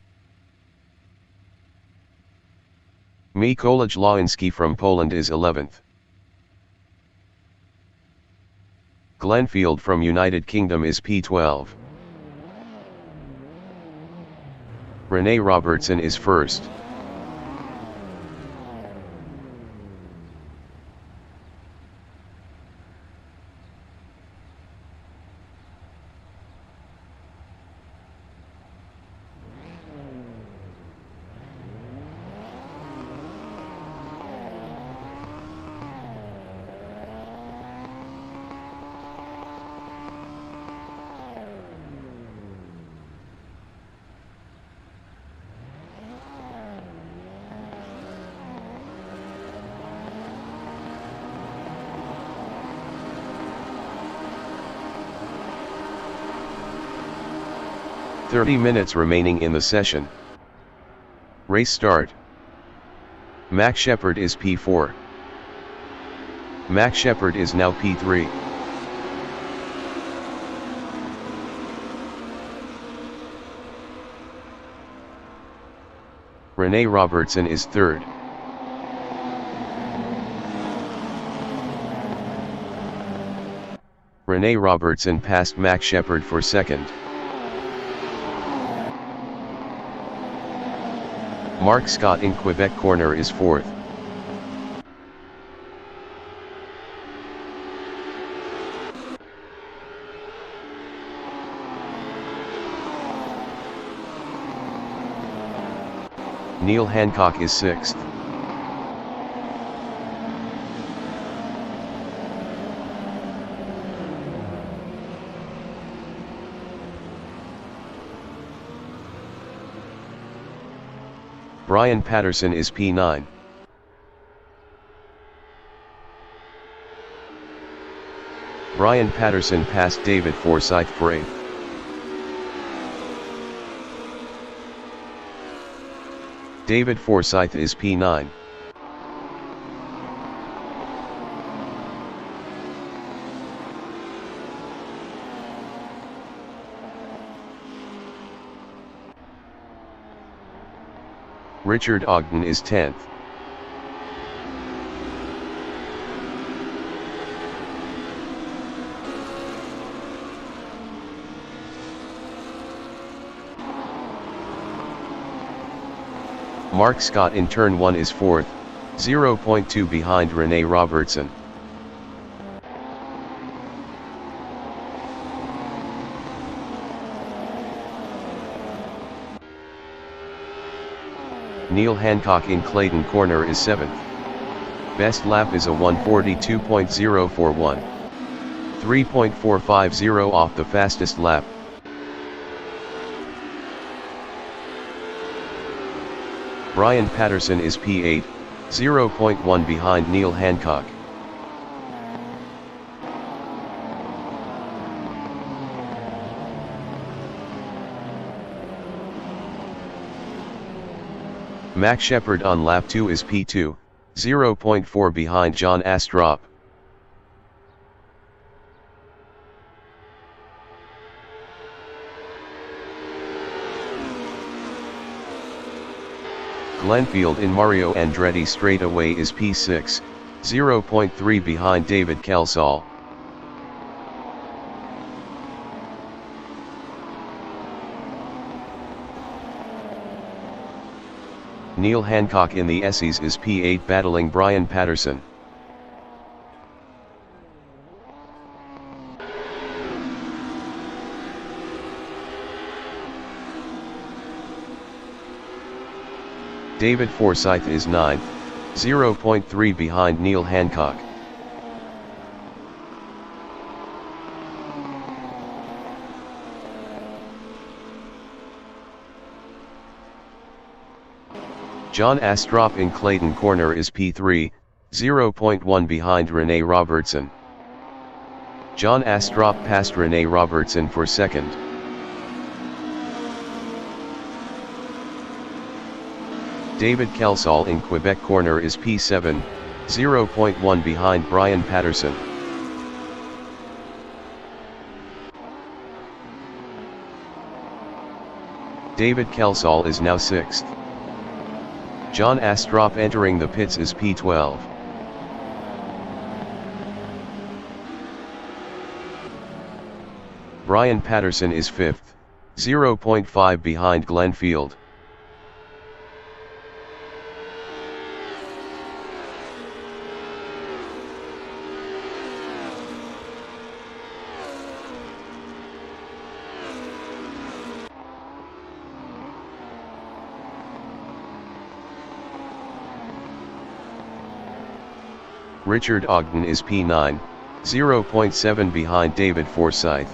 Mikołaj Lański from Poland is 11th. Glenfield from United Kingdom is P12. Rene Robertson is 1st. 30 minutes remaining in the session. Race start. Max Shepard is P4. Max Shepard is now P3. Rene Robertson is third. Rene Robertson passed Max Shepard for second. Mark Scott in Quebec corner is fourth. Neil Hancock is sixth. Brian Patterson is P9. Brian Patterson passed David Forsyth for eighth. David Forsyth is P9. Richard Ogden is 10th. Mark Scott in turn 1 is 4th, 0.2 behind Rene Robertson. Neil Hancock in Clayton corner is 7th. Best lap is a 1:42.041. 3.450 off the fastest lap. Brian Patterson is P8, 0.1 behind Neil Hancock. Max Shepard on lap 2 is P2, 0.4 behind John Astrop. Glenfield in Mario Andretti straightaway is P6, 0.3 behind David Kelsall. Neil Hancock in the Essies is P8 battling Brian Patterson. David Forsyth is 9th, 0.3 behind Neil Hancock. John Astrop in Clayton corner is P3, 0.1 behind Rene Robertson. John Astrop passed Rene Robertson for second. David Kelsall in Quebec corner is P7, 0.1 behind Brian Patterson. David Kelsall is now 6th. John Astrop entering the pits is P12. Brian Patterson is 5th, 0.5 behind Glenfield. Richard Ogden is P9, 0.7 behind David Forsyth.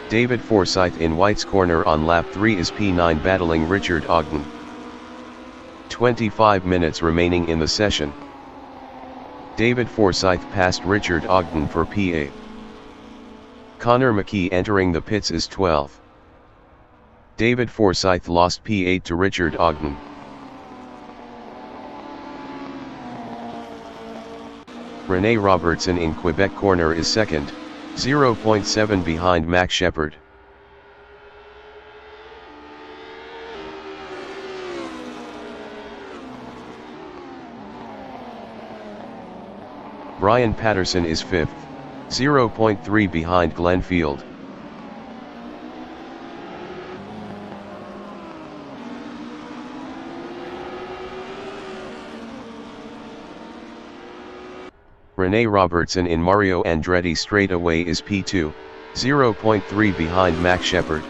David Forsyth in White's corner on lap 3 is P9 battling Richard Ogden. 25 minutes remaining in the session. David Forsyth passed Richard Ogden for P8. Connor McKee entering the pits is 12th. David Forsyth lost P8 to Richard Ogden. Rene Robertson in Quebec corner is second, 0.7 behind Max Shepard. Brian Patterson is 5th, 0.3 behind Glenn Field. Rene Robertson in Mario Andretti straightaway is P2, 0.3 behind Max Shepard.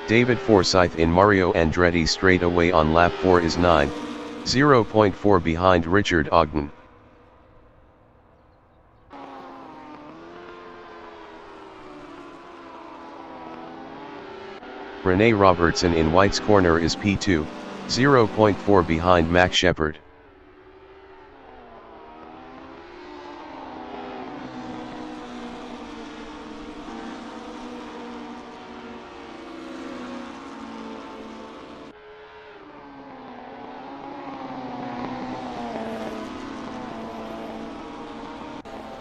David Forsyth in Mario Andretti straightaway on lap 4 is 9, 0.4 behind Richard Ogden. Rene Robertson in White's corner is P2, 0.4 behind Max Shepard.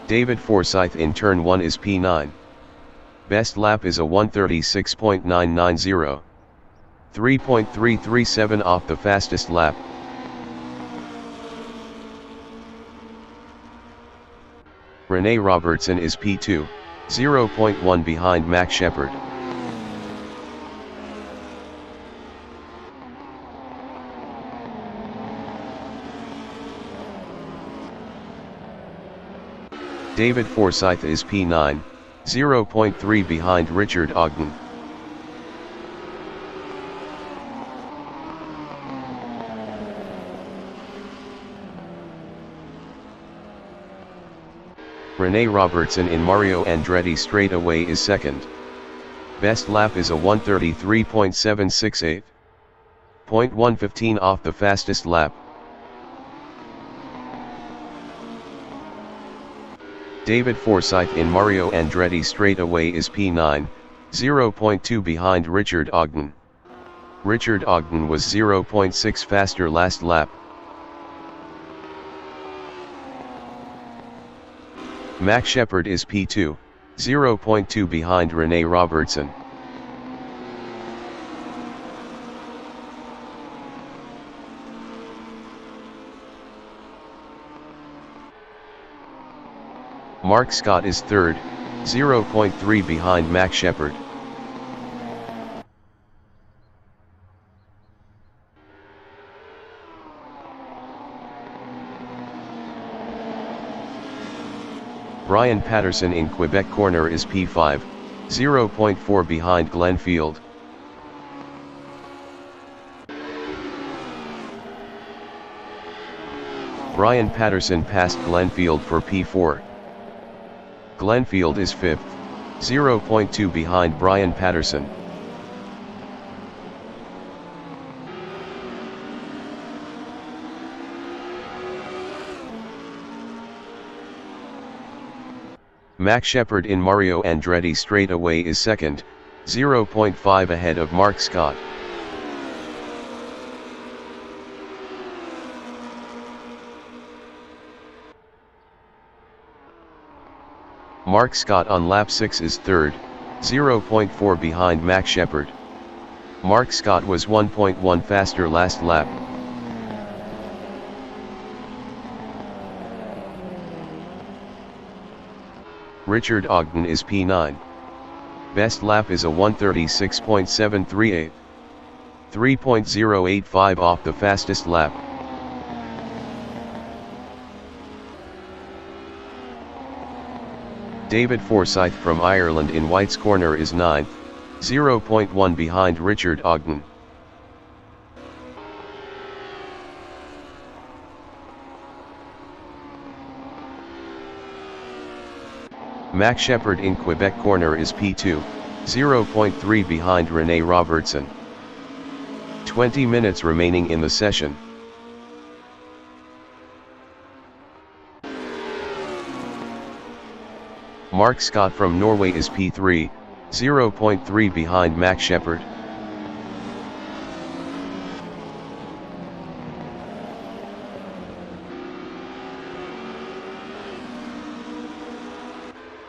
David Forsyth in turn 1 is P9. Best lap is a 1:36.990. 3.337 off the fastest lap. Rene Robertson is P2, 0.1 behind Max Shepard. David Forsyth is P9, 0.3 behind Richard Ogden. Rene Robertson in Mario Andretti straightaway is second. Best lap is a 1:33.768. 0.115 off the fastest lap. David Forsyth in Mario Andretti straightaway is P9, 0.2 behind Richard Ogden. Richard Ogden was 0.6 faster last lap. Max Shepard is P2, 0.2 behind Rene Robertson. Mark Scott is third, 0.3 behind Max Shepard. Brian Patterson in Quebec corner is P5, 0.4 behind Glenn Field. Brian Patterson passed Glenn Field for P4. Glenn Field is 5th, 0.2 behind Brian Patterson. Max Shepard in Mario Andretti straightaway is second, 0.5 ahead of Mark Scott. Mark Scott on lap 6 is third, 0.4 behind Max Shepard. Mark Scott was 1.1 faster last lap. Richard Ogden is P9. Best lap is a 1:36.738. 3.085 off the fastest lap. David Forsyth from Ireland in White's corner is 9th, 0.1 behind Richard Ogden. Max Shepard in Quebec corner is P2, 0.3 behind Rene Robertson. 20 minutes remaining in the session. Mark Scott from Norway is P3, 0.3 behind Max Shepard.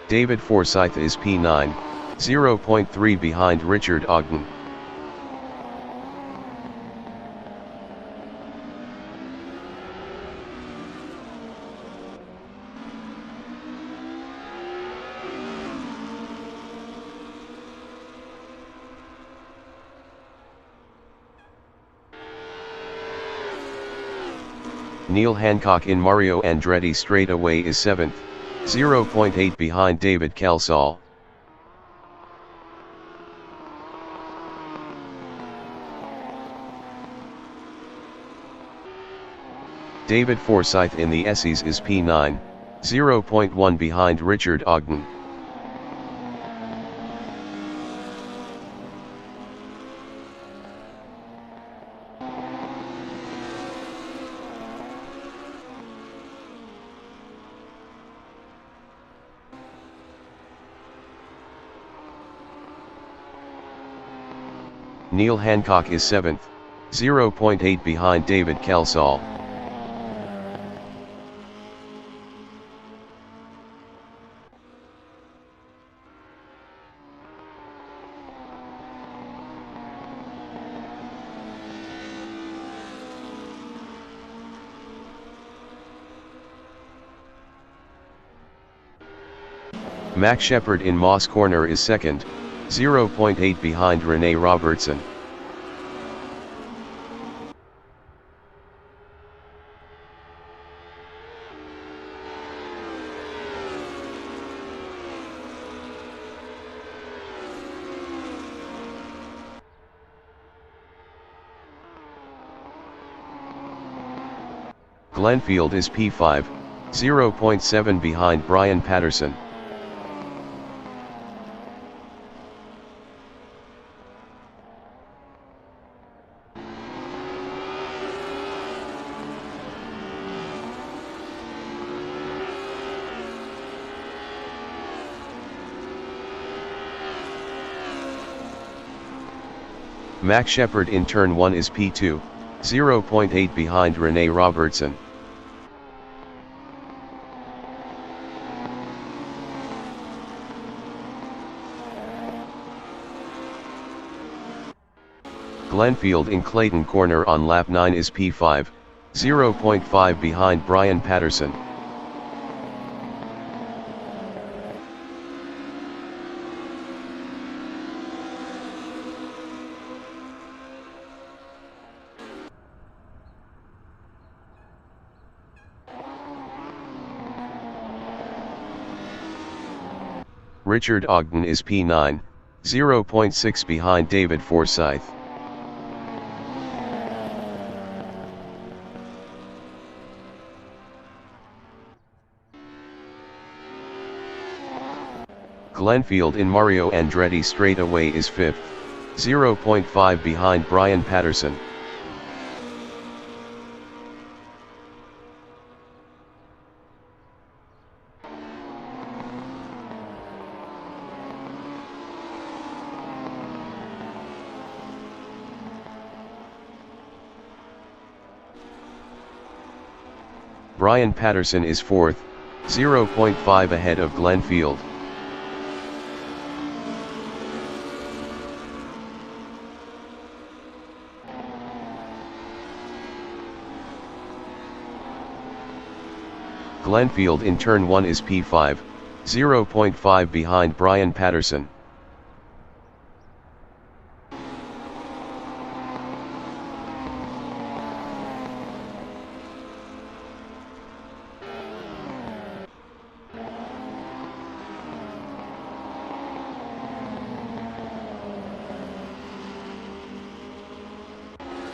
David Forsyth is P9, 0.3 behind Richard Ogden. Neil Hancock in Mario Andretti straightaway is 7th, 0.8 behind David Calsall. David Forsyth in the Essies is P9, 0.1 behind Richard Ogden. Neil Hancock is 7th, 0.8 behind David Calsall. Max Shepard in Moss corner is 2nd, 0.8 behind Rene Robertson. Glenfield is P5, 0.7 behind Brian Patterson. Max Shepard in turn 1 is P2, 0.8 behind Rene Robertson. Glenfield in Clayton corner on lap 9 is P5, 0.5 behind Brian Patterson. Richard Ogden is P9, 0.6 behind David Forsyth. Glenfield in Mario Andretti straightaway is 5th, 0.5 behind Brian Patterson. Brian Patterson is 4th, 0.5 ahead of Glenfield. Glenfield in turn 1 is P5, 0.5 behind Brian Patterson.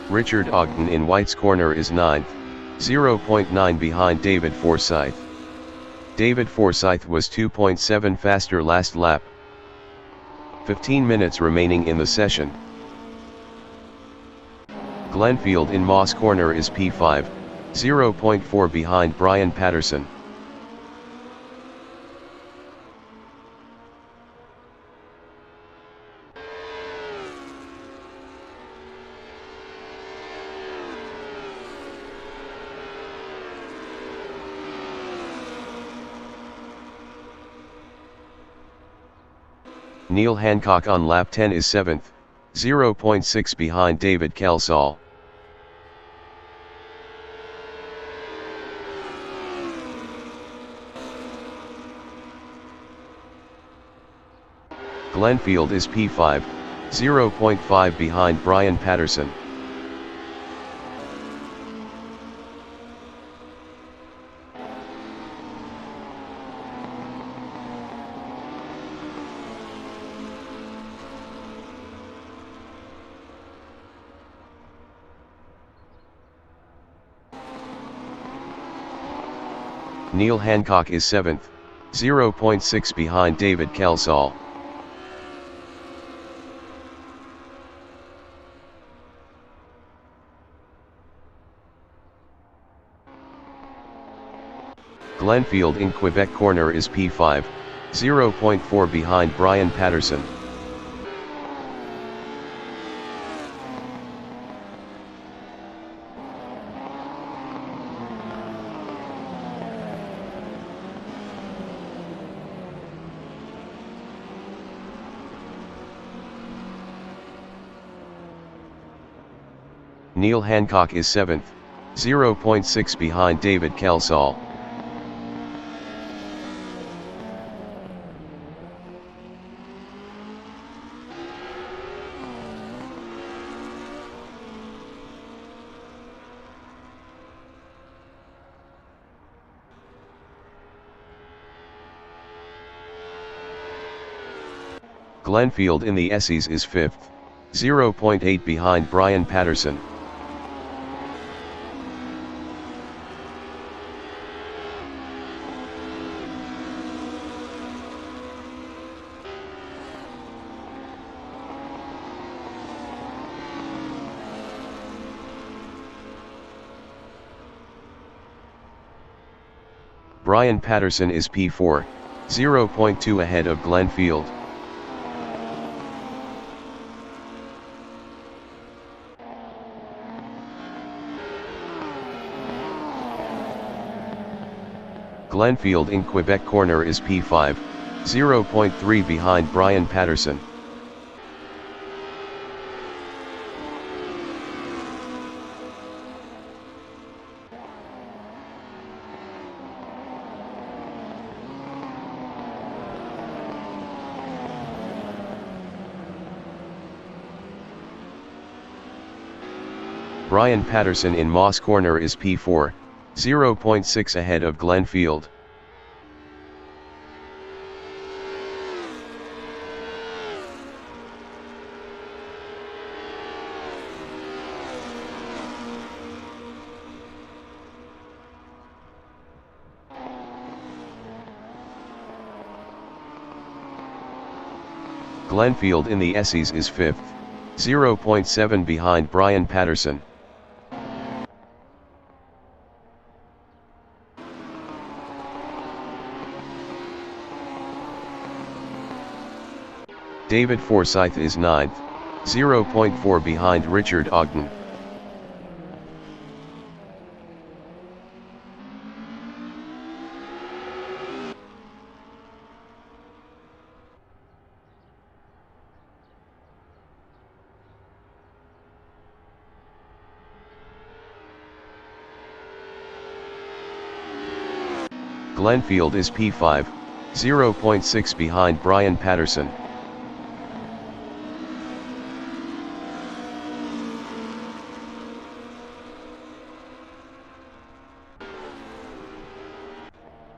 Richard Ogden in White's corner is 9th, 0.9 behind David Forsyth. David Forsyth was 2.7 faster last lap. 15 minutes remaining in the session. Glenfield in Moss Corner is P5, 0.4 behind Brian Patterson. Neil Hancock on lap 10 is 7th, 0.6 behind David Kelsall. Glenfield is P5, 0.5 behind Brian Patterson. Neil Hancock is 7th, 0.6 behind David Kelsall. Glenfield in Quebec Corner is P5, 0.4 behind Brian Patterson. Neil Hancock is 7th, 0.6 behind David Kelsall. Glenfield in the Essies is 5th, 0.8 behind Brian Patterson. Brian Patterson is P4, 0.2 ahead of Glenfield. Glenfield in Quebec Corner is P5, 0.3 behind Brian Patterson. Brian Patterson in Moss Corner is P4, 0.6 ahead of Glenfield. Glenfield in the Essies is 5th, 0.7 behind Brian Patterson. David Forsyth is 9th, 0.4 behind Richard Ogden. Glenfield is P5, 0.6 behind Brian Patterson.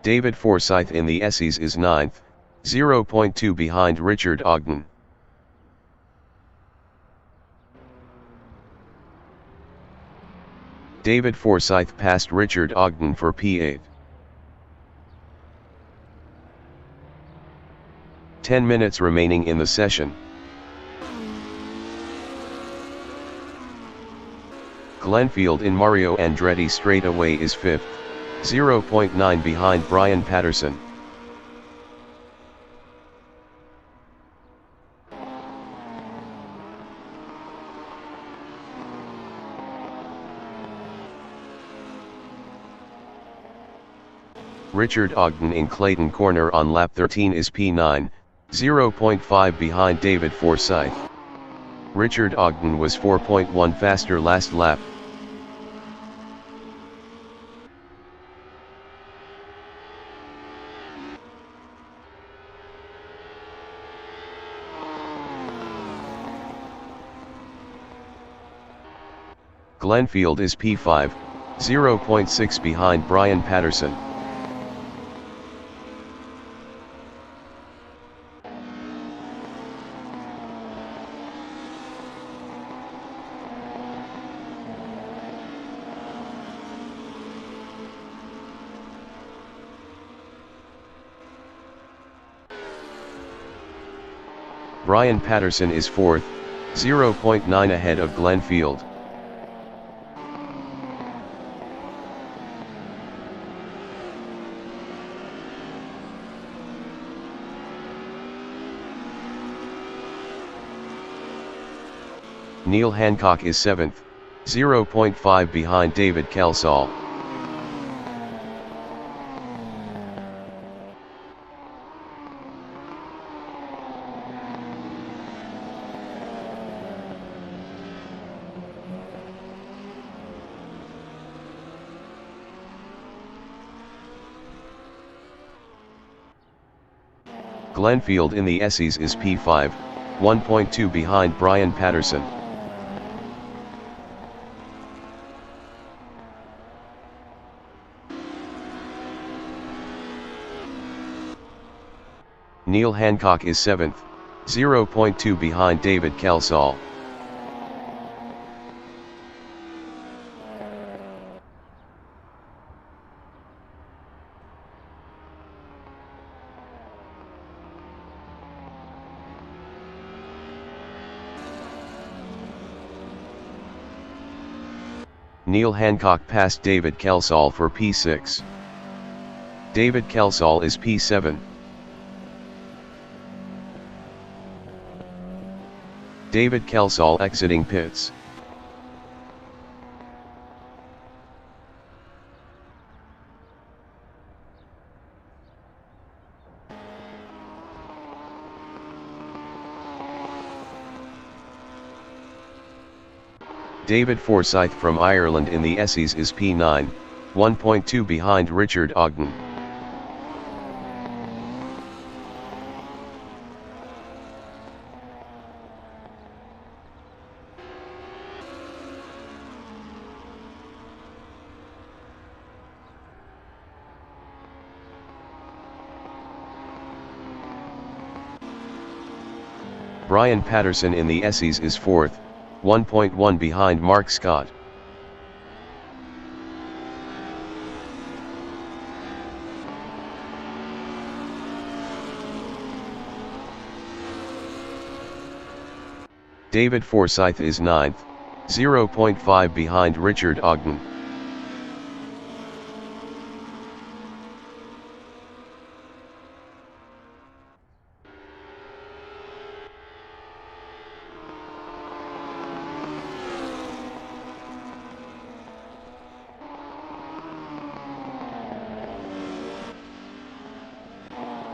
David Forsyth in the Essies is 9th, 0.2 behind Richard Ogden. David Forsyth passed Richard Ogden for P8. 10 minutes remaining in the session. Glenfield in Mario Andretti straightaway is 5th, 0.9 behind Brian Patterson. Richard Ogden in Clayton Corner on lap 13 is P9, 0.5 behind David Forsyth. Richard Ogden was 4.1 faster last lap. Glenfield is P5, 0.6 behind Brian Patterson. Brian Patterson is 4th, 0.9 ahead of Glenfield. Neil Hancock is 7th, 0.5 behind David Kelsall. Glenfield in the Essies is P5, 1.2 behind Brian Patterson. Neil Hancock is 7th, 0.2 behind David Kelsall. Neil Hancock passed David Kelsall for P6. David Kelsall is P7. David Kelsall exiting pits. David Forsyth from Ireland in the Essies is P9, 1.2 behind Richard Ogden. Brian Patterson in the Essies is 4th, 1.1 behind Mark Scott. David Forsyth is 9th, 0.5 behind Richard Ogden.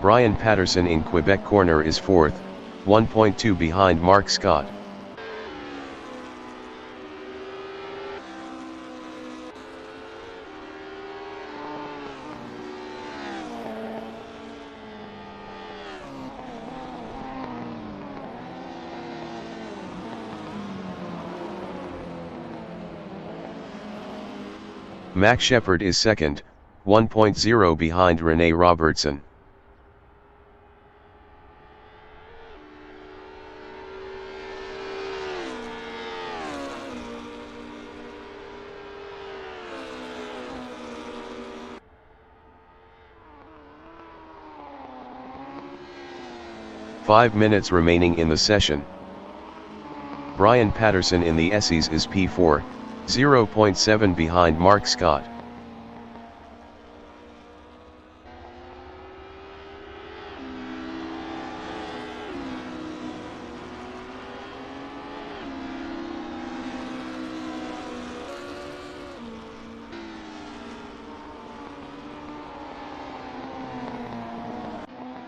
Brian Patterson in Quebec Corner is 4th, 1.2 behind Mark Scott. Max Shepard is 2nd, 1.0 behind Rene Robertson. 5 minutes remaining in the session. Brian Patterson in the SEs is P4, 0.7 behind Mark Scott.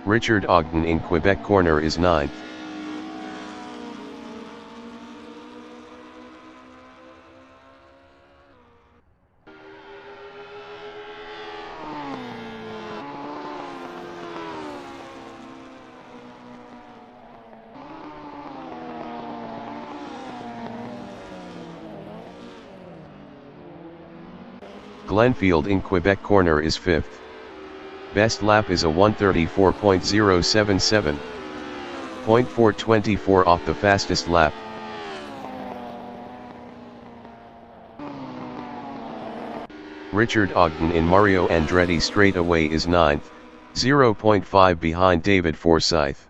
Richard Ogden in Quebec corner is 9th. Glenfield in Quebec corner is 5th. Best lap is a 1:34.077. 0.424 off the fastest lap. Richard Ogden in Mario Andretti straightaway is 9th, 0.5 behind David Forsyth.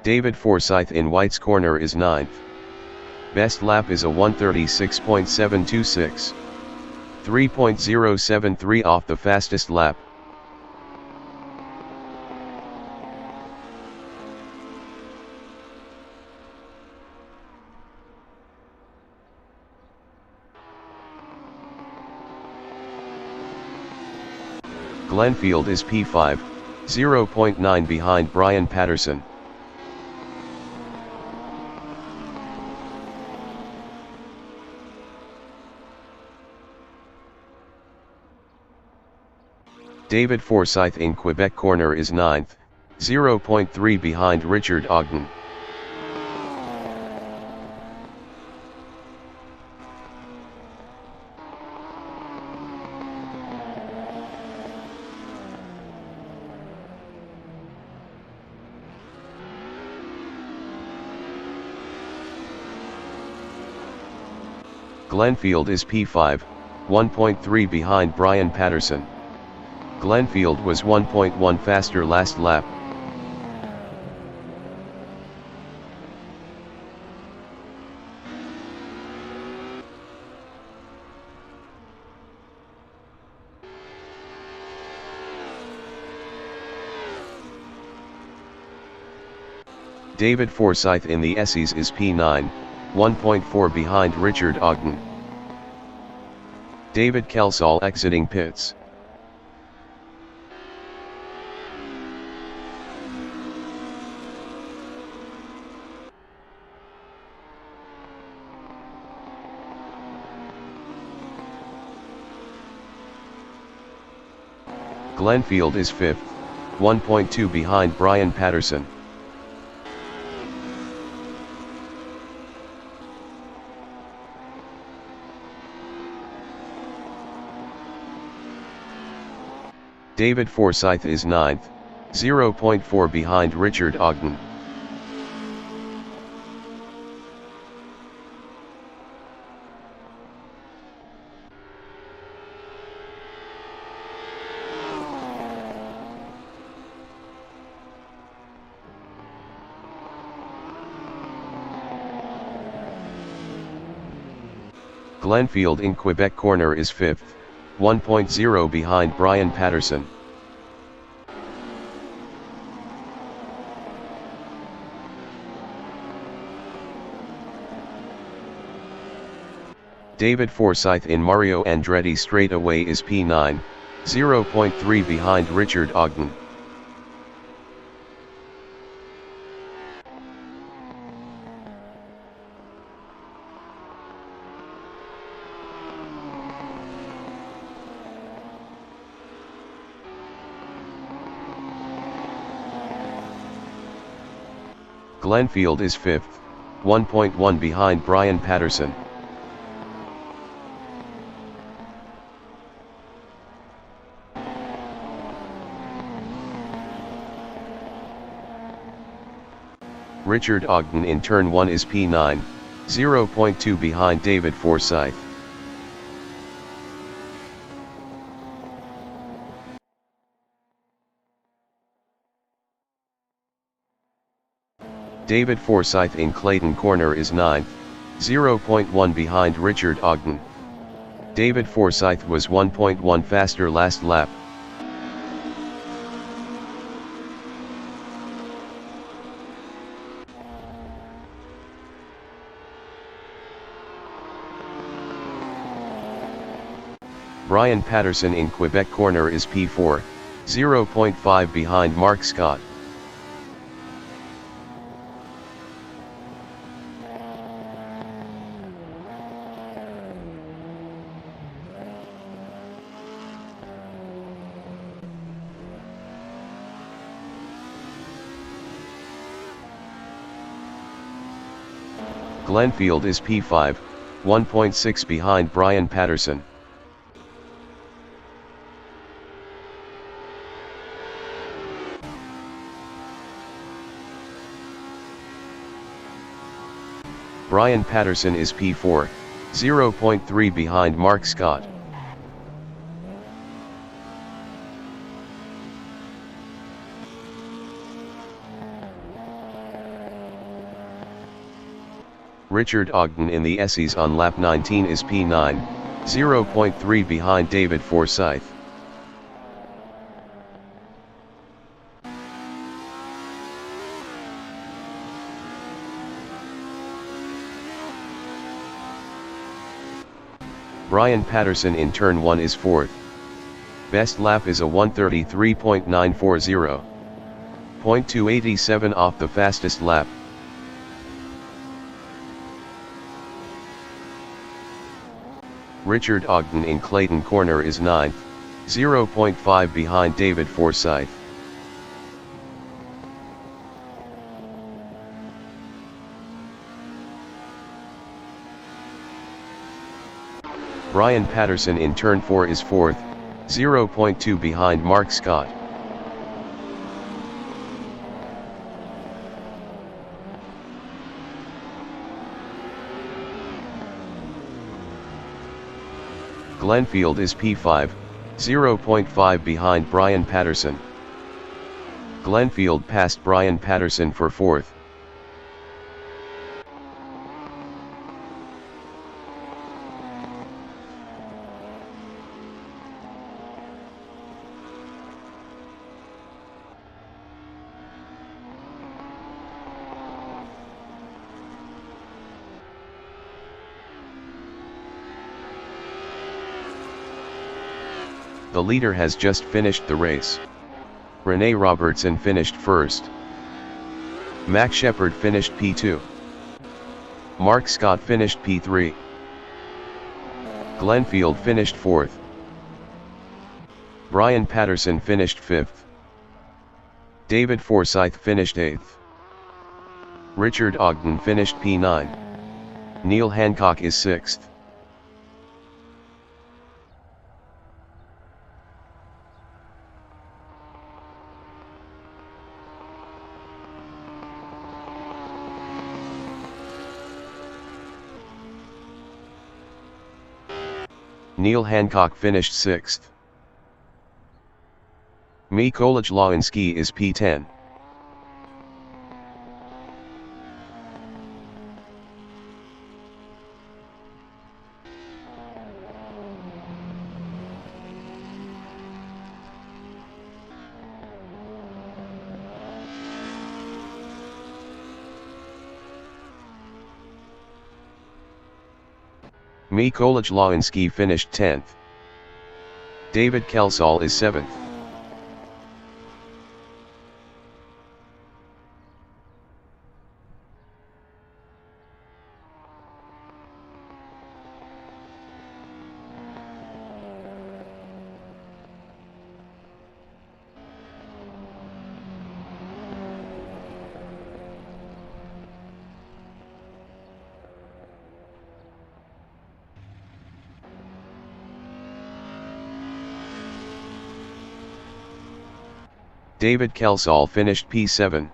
David Forsyth in White's corner is 9th. Best lap is a 1:36.726. 3.073 off the fastest lap. Glenfield is P5, 0.9 behind Brian Patterson. David Forsyth in Quebec corner is 9th, 0.3 behind Richard Ogden. Glenfield is P5, 1.3 behind Brian Patterson. Glenfield was 1.1 faster last lap. David Forsyth in the SEs is P9, 1.4 behind Richard Ogden. David Kelsall exiting pits. Glenfield is 5th, 1.2 behind Brian Patterson. David Forsyth is 9th, 0.4 behind Richard Ogden. Glenfield in Quebec corner is 5th, 1.0 behind Brian Patterson. David Forsyth in Mario Andretti straightaway is P9, 0.3 behind Richard Ogden. Glenfield is 5th, 1.1 behind Brian Patterson. Richard Ogden in turn 1 is P9, 0.2 behind David Forsyth. David Forsyth in Clayton Corner is 9th, 0.1 behind Richard Ogden. David Forsyth was 1.1 faster last lap. Brian Patterson in Quebec Corner is P4, 0.5 behind Mark Scott. Glenfield is P5, 1.6 behind Brian Patterson. Brian Patterson is P4, 0.3 behind Mark Scott. Richard Ogden in the Essies on lap 19 is P9, 0.3 behind David Forsyth. Brian Patterson in turn 1 is 4th. Best lap is a 1:33.940. 0.287 off the fastest lap. Richard Ogden in Clayton Corner is 9th, 0.5 behind David Forsyth. Brian Patterson in turn 4 is 4th, 0.2 behind Mark Scott. Glenfield is P5, 0.5 behind Brian Patterson. Glenfield passed Brian Patterson for 4th. The leader has just finished the race. Rene Robertson finished first. Mac Shepard finished P2. Mark Scott finished P3. Glenfield finished 4th. Brian Patterson finished 5th. David Forsyth finished 8th. Richard Ogden finished P9. Neil Hancock is 6th. Neil Hancock finished 6th. Mikołaj Lewiński is P10. Mikołaj Lewiński finished 10th. David Kelsall is 7th. David Kelsall finished P7.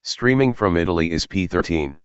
Streaming from Italy is P13.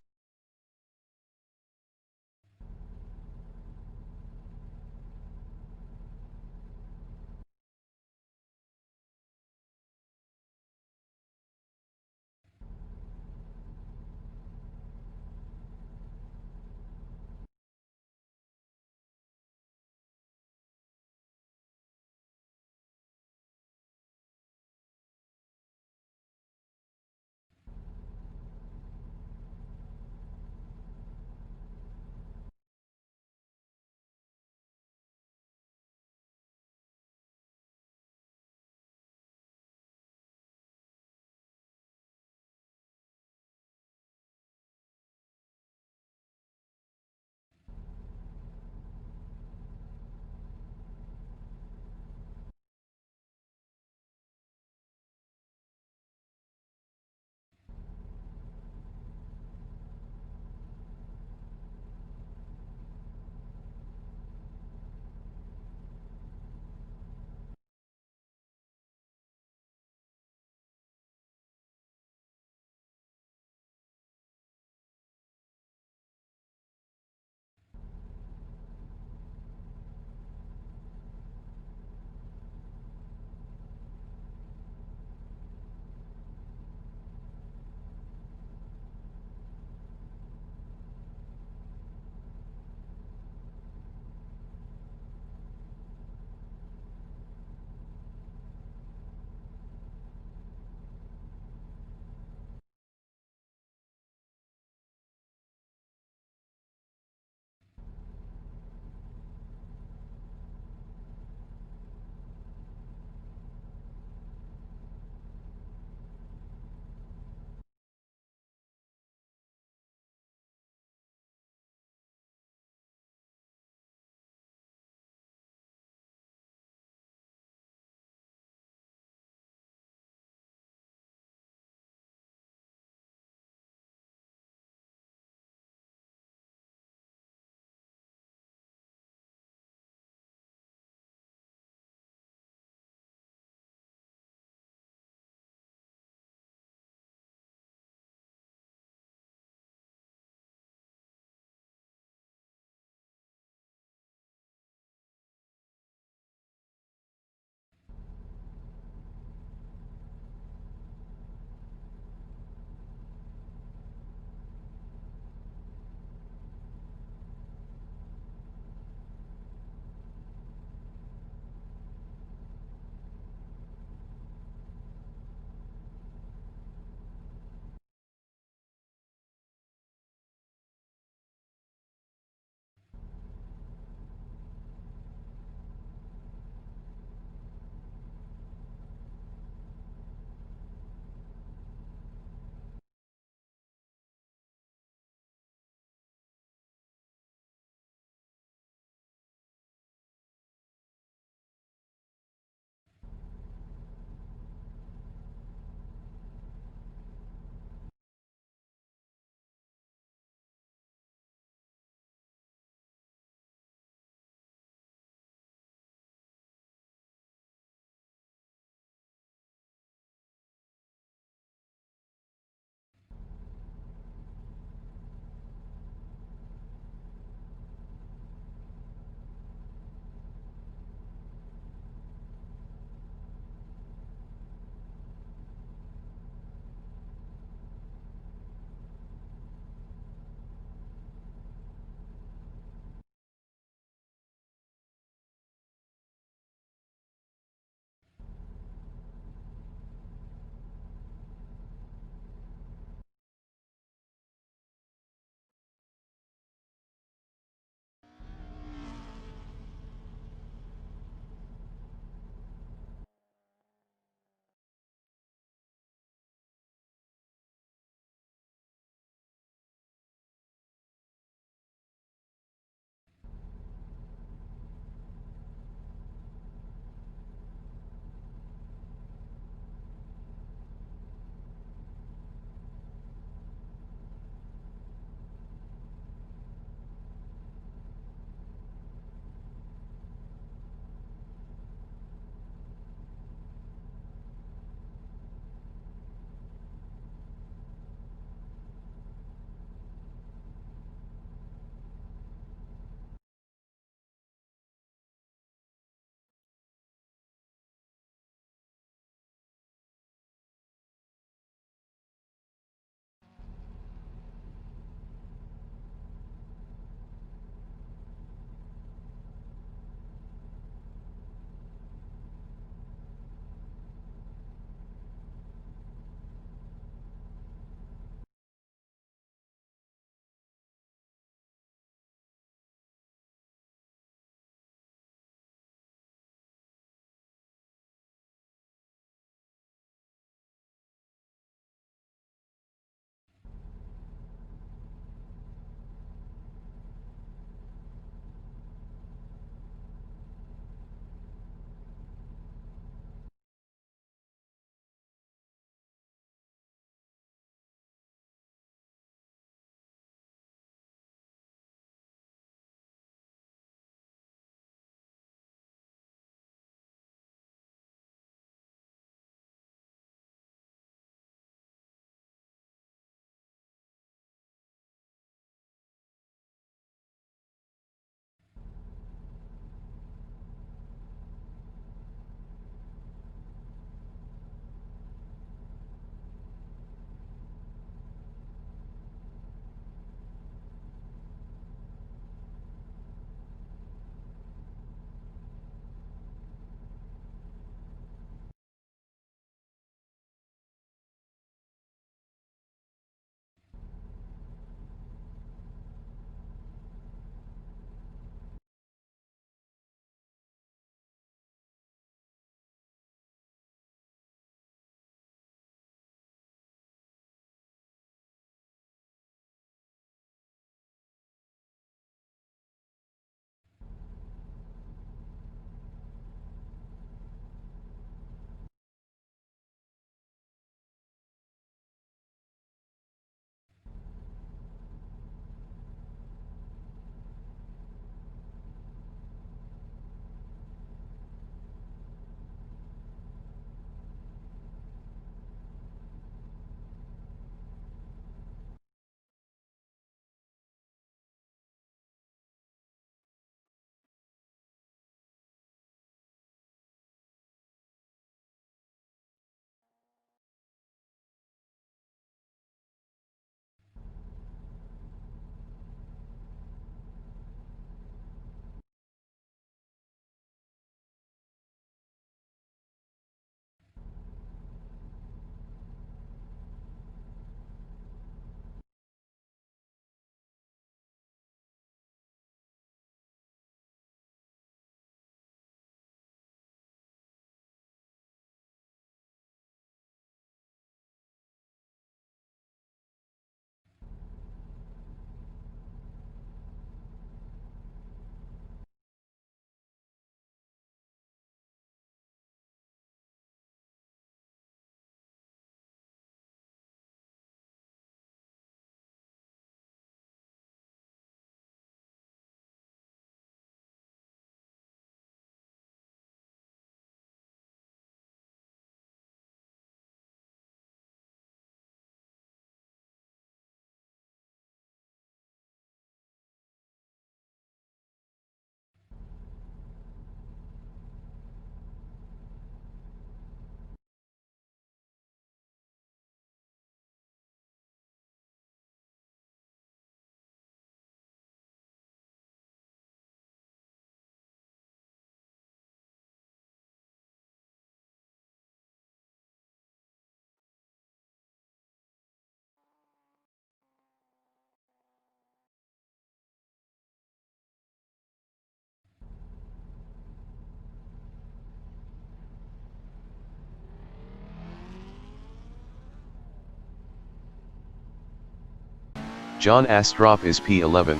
John Astrup is P11.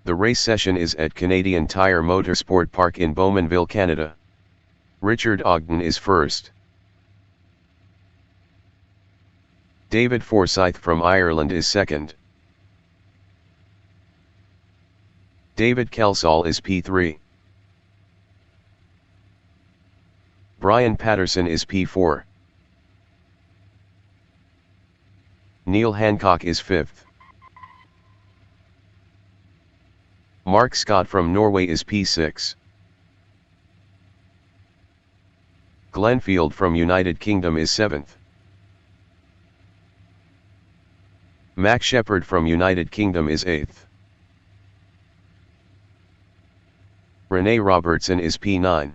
The race session is at Canadian Tire Motorsport Park in Bowmanville, Canada. Richard Ogden is first. David Forsyth from Ireland is second. David Kelsall is P3. Brian Patterson is P4. Neil Hancock is 5th. Mark Scott from Norway is P6. Glenfield from United Kingdom is 7th. Mac Shepard from United Kingdom is 8th. Rene Robertson is P9.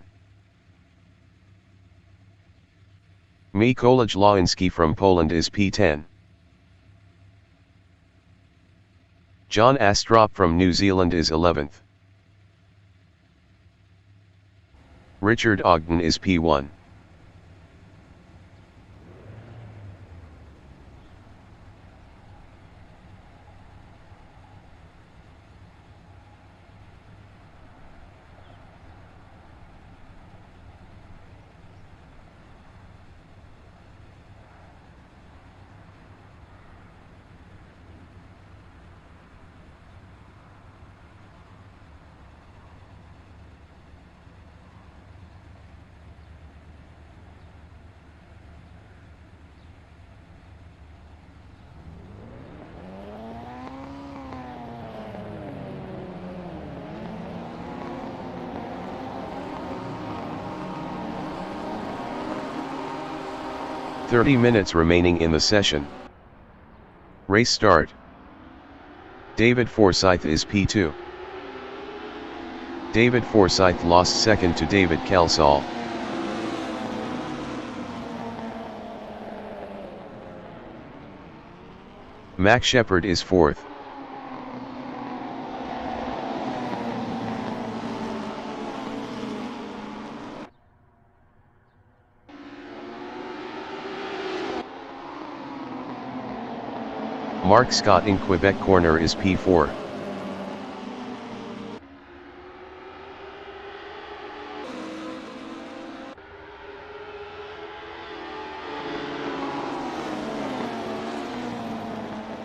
Mikołaj Lański from Poland is P10. John Astrup from New Zealand is 11th. Richard Ogden is P1. "30 minutes remaining in the session. Race start. David Forsyth is P2. David Forsyth lost second to David Kelsall. Mac Shepard is 4th. Mark Scott in Quebec corner is P4.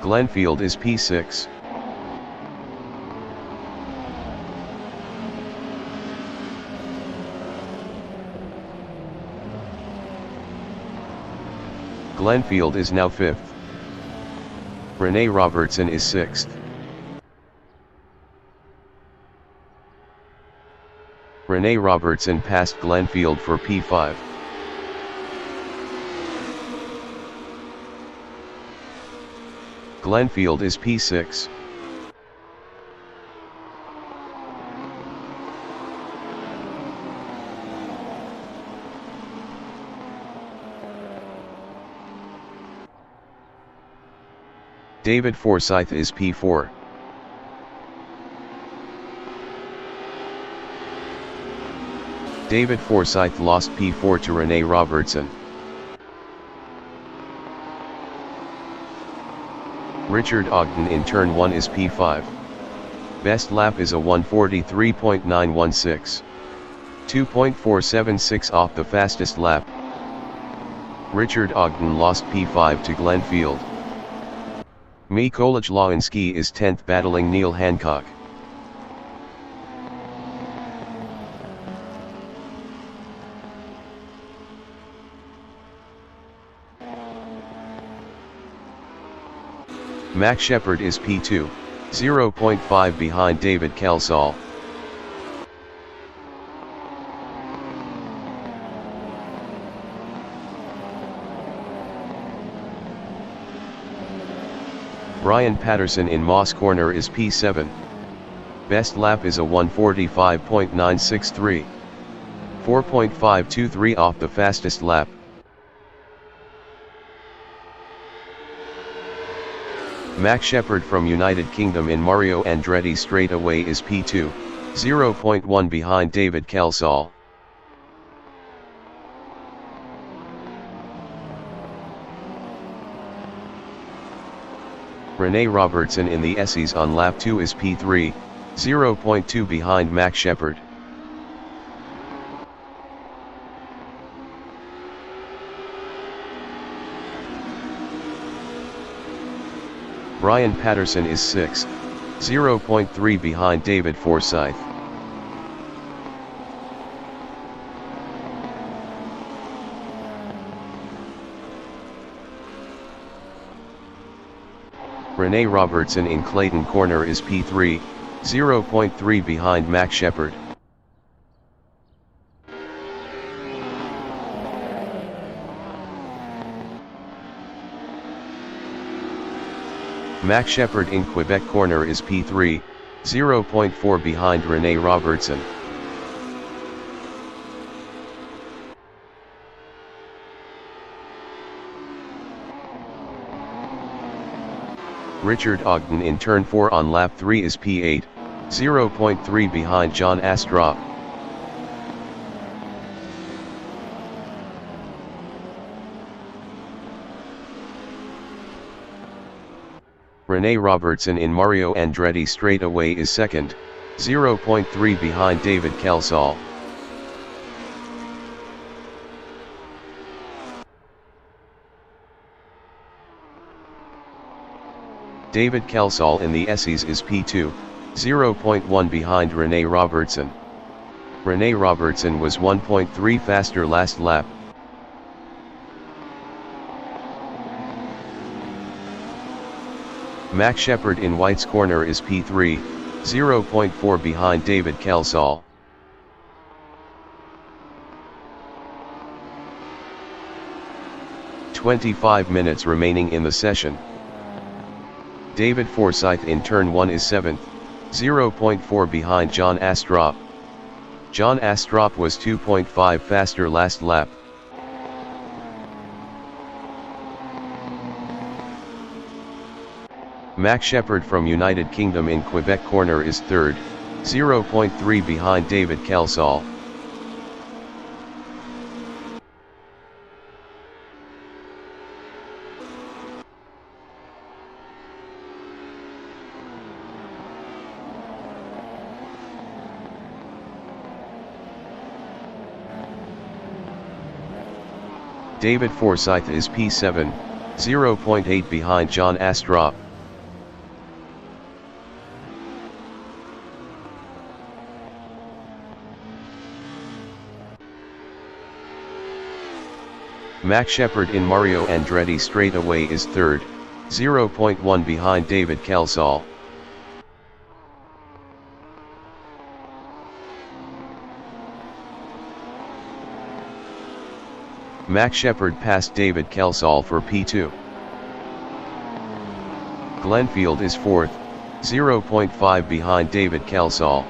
Glenfield is P6. Glenfield is now 5th. Rene Robertson is 6th. Rene Robertson passed Glenfield for P5. Glenfield is P6. David Forsyth is P4. David Forsyth lost P4 to Rene Robertson. Richard Ogden in turn 1 is P5. Best lap is a 1:43.916. 2.476 off the fastest lap. Richard Ogden lost P5 to Glenfield. Mikołaj Lański is 10th battling Neil Hancock. Mac Shepard is P2, 0.5 behind David Kelsall. Brian Patterson in Moss corner is P7. Best lap is a 1:45.963. 4.523 off the fastest lap. Max Shepard from United Kingdom in Mario Andretti straightaway is P2, 0.1 behind David Calsall. Rene Robertson in the SEs on lap 2 is P3, 0.2 behind Max Shepard. Brian Patterson is 6th, 0.3 behind David Forsyth. Rene Robertson in Clayton Corner is P3, 0.3 behind Max Shepard. Max Shepard in Quebec Corner is P3, 0.4 behind Rene Robertson. Richard Ogden in Turn 4 on lap 3 is P8, 0.3 behind John Astrup. Rene Robertson in Mario Andretti straightaway is 2nd, 0.3 behind David Calsall. David Calsall in the SEs is P2, 0.1 behind Rene Robertson. Rene Robertson was 1.3 faster last lap. Max Shepard in White's Corner is P3, 0.4 behind David Calsall. "25 minutes remaining in the session. David Forsyth in Turn 1 is 7th, 0.4 behind John Astrup. John Astrup was 2.5 faster last lap. Max Shepard from United Kingdom in Quebec Corner is 3rd, 0.3 behind David Calsall. David Forsyth is P7, 0.8 behind John Astrup. Max Shepard in Mario Andretti straightaway is 3rd, 0.1 behind David Calsall. Max Shepard passed David Calsall for P2. Glenfield is 4th, 0.5 behind David Calsall.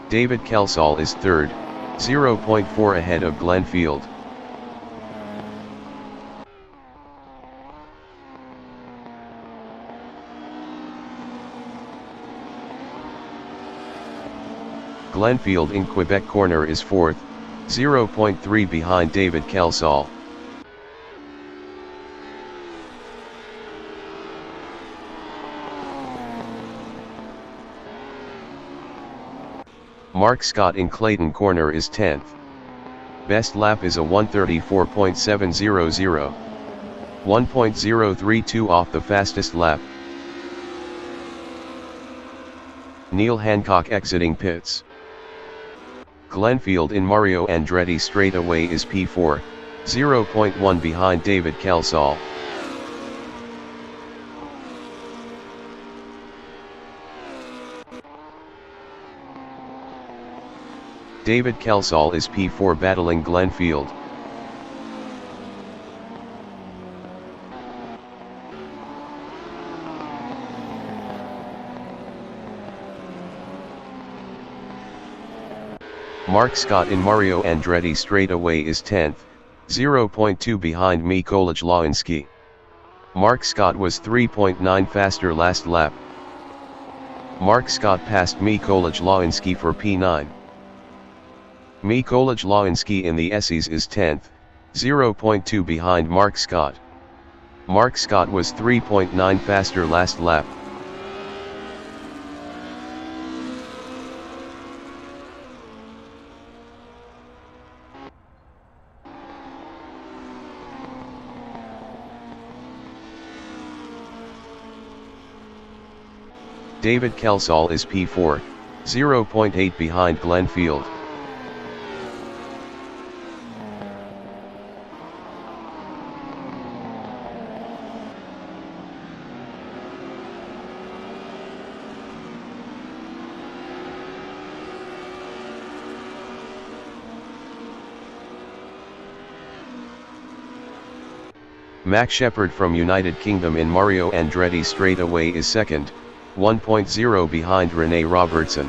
David Calsall is 3rd, 0.4 ahead of Glenfield. Glenfield in Quebec Corner is 4th, 0.3 behind David Calsall. Mark Scott in Clayton Corner is 10th. Best lap is a 1:34.700. 1.032 off the fastest lap. Neil Hancock exiting pits. Glenfield in Mario Andretti straightaway is P4, 0.1 behind David Calsall. David Kelsall is P4 battling Glenfield. Mark Scott in Mario Andretti straightaway is 10th, 0.2 behind Mikołaj Lewiński. Mark Scott was 3.9 faster last lap. Mark Scott passed Mikołaj Lewiński for P9. Mikołaj Lewiński in the SEs is 10th, 0.2 behind Mark Scott. Mark Scott was 3.9 faster last lap. David Kelsall is P4, 0.8 behind Glenfield. Max Shepard from United Kingdom in Mario Andretti straightaway is 2nd, 1.0 behind Rene Robertson.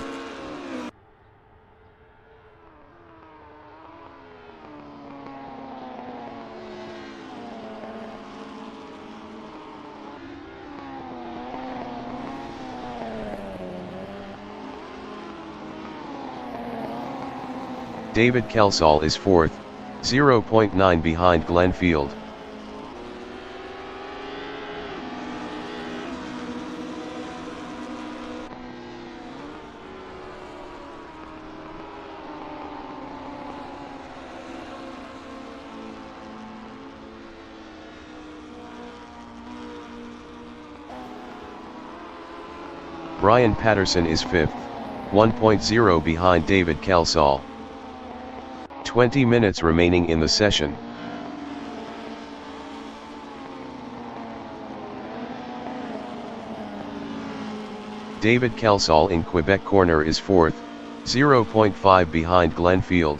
David Kelsall is 4th, 0.9 behind Glenfield. Brian Patterson is 5th, 1.0 behind David Kelsall. 20 minutes remaining in the session. David Kelsall in Quebec corner is 4th, 0.5 behind Glenfield.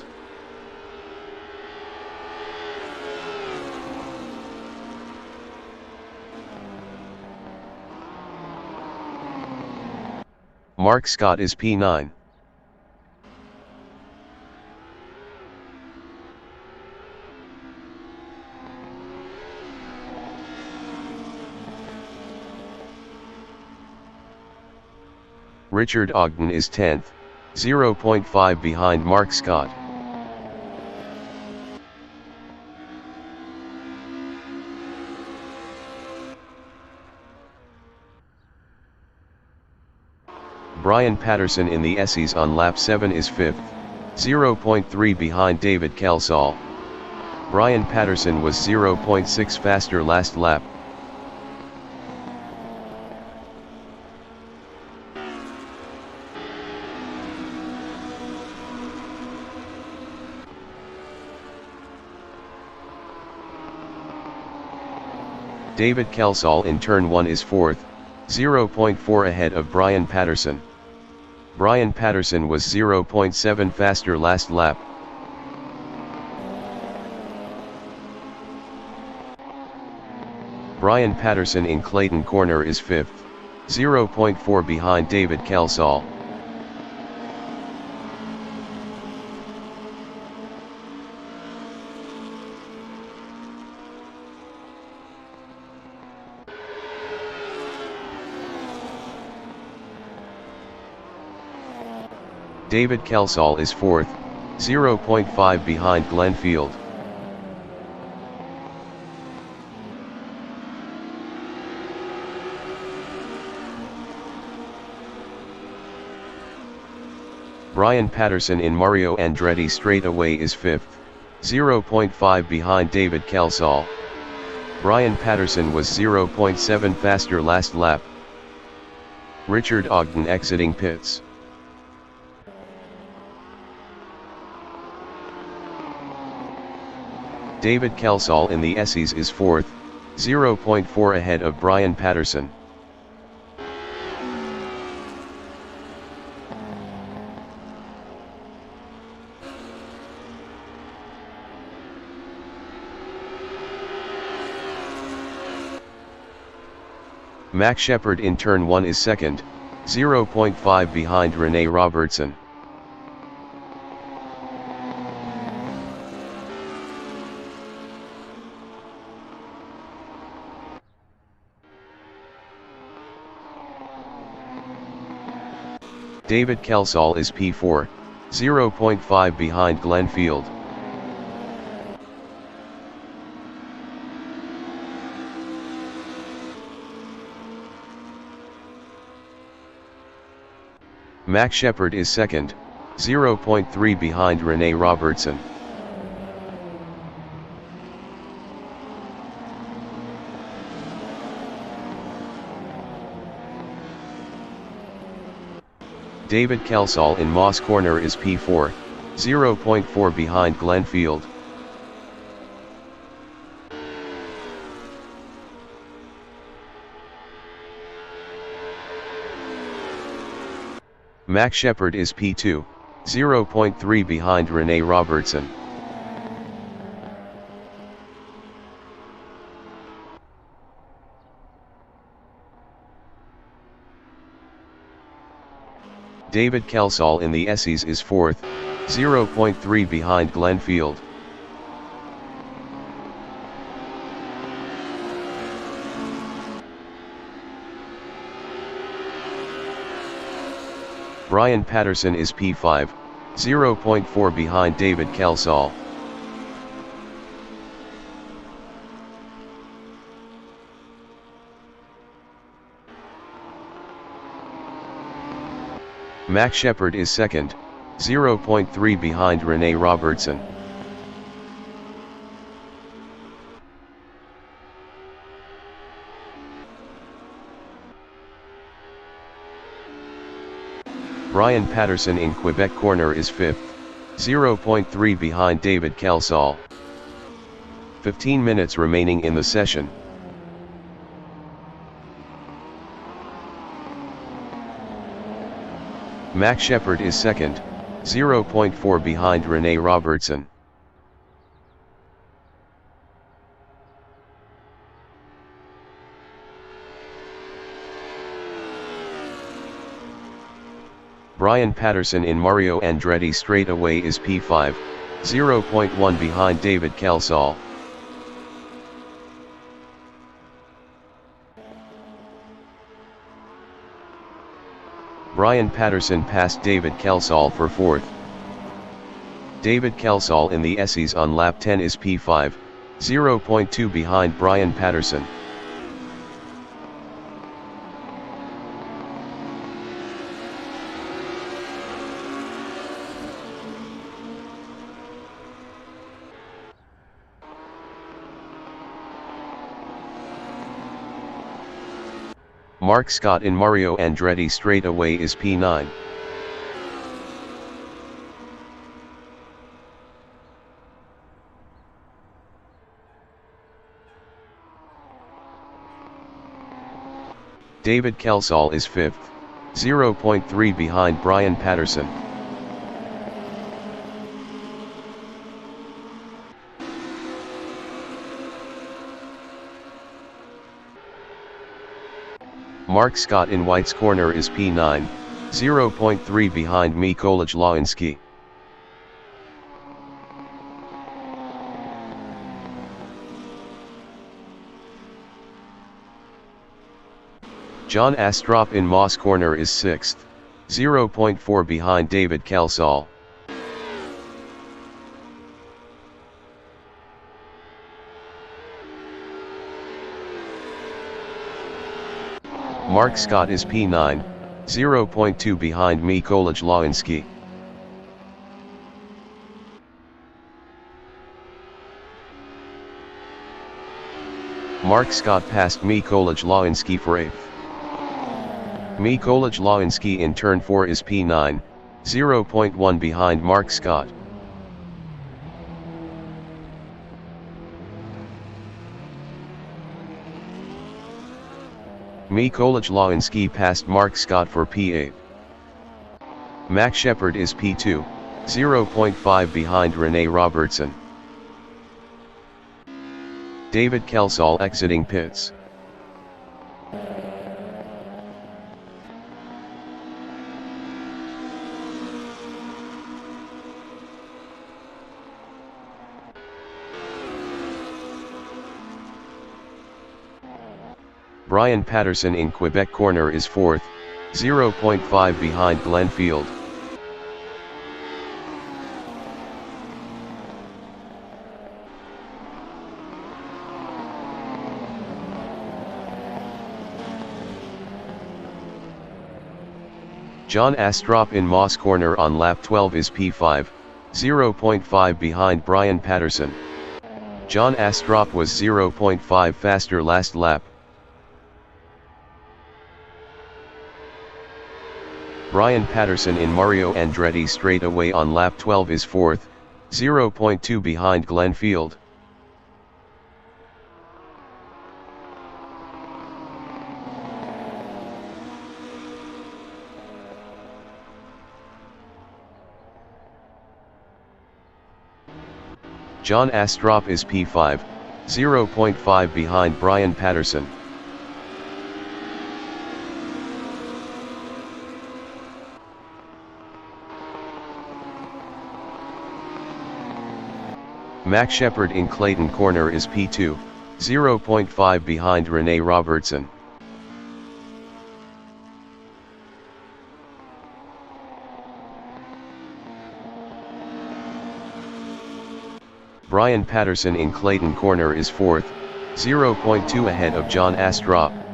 Mark Scott is P9. Richard Ogden is 10th, 0.5 behind Mark Scott. Brian Patterson in the SEs on lap 7 is 5th, 0.3 behind David Kelsall. Brian Patterson was 0.6 faster last lap. David Kelsall in turn 1 is 4th, 0.4 ahead of Brian Patterson. Brian Patterson was 0.7 faster last lap. Brian Patterson in Clayton corner is 5th, 0.4 behind David Kelsall. David Kelsall is 4th, 0.5 behind Glenfield. Brian Patterson in Mario Andretti straightaway is 5th, 0.5 behind David Kelsall. Brian Patterson was 0.7 faster last lap. Richard Ogden exiting pits. David Kelsall in the SEs is 4th, 0.4 ahead of Brian Patterson. Max Shepard in turn 1 is second, 0.5 behind Rene Robertson. David Kelsall is P4, 0.5 behind Glenn Field. Max Shepard is second, 0.3 behind Rene Robertson. David Kelsall in Moss Corner is P4, 0.4 behind Glenn Field. Max Shepard is P2, 0.3 behind Rene Robertson. David Kelsall in the SEs is 4th, 0.3 behind Glenn Field. Brian Patterson is P5, 0.4 behind David Kelsall. Max Shepard is second, 0.3 behind Rene Robertson. Brian Patterson in Quebec Corner is 5th, 0.3 behind David Kelsall. 15 minutes remaining in the session. Max Shepard is second, 0.4 behind Rene Robertson. Brian Patterson in Mario Andretti straightaway is P5, 0.1 behind David Kelsall. Brian Patterson passed David Kelsall for 4th. David Kelsall in the SEs on lap 10 is P5, 0.2 behind Brian Patterson. Mark Scott in Mario Andretti straightaway is P9. David Kelsall is 5th, 0.3 behind Brian Patterson. Mark Scott in White's Corner is P9, 0.3 behind Mikołaj Lański. John Astrup in Moss Corner is 6th, 0.4 behind David Kelsall. Mark Scott is P9, 0.2 behind Mikołaj Lański. Mark Scott passed Mikołaj Lański for 8th. Mikołaj Lański in turn 4 is P9, 0.1 behind Mark Scott. Mikołaj Lański passed Mark Scott for P8. Max Shepard is P2, 0.5 behind Rene Robertson. David Kelsall exiting pits. Brian Patterson in Quebec corner is 4th, 0.5 behind Glenfield. John Astrup in Moss corner on lap 12 is P5, 0.5 behind Brian Patterson. John Astrup was 0.5 faster last lap. Brian Patterson in Mario Andretti straightaway on lap 12 is 4th, 0.2 behind Glenfield. John Astrup is P5, 0.5 behind Brian Patterson. Max Shepard in Clayton corner is P2, 0.5 behind Rene Robertson. Brian Patterson in Clayton corner is 4th, 0.2 ahead of John Astrup.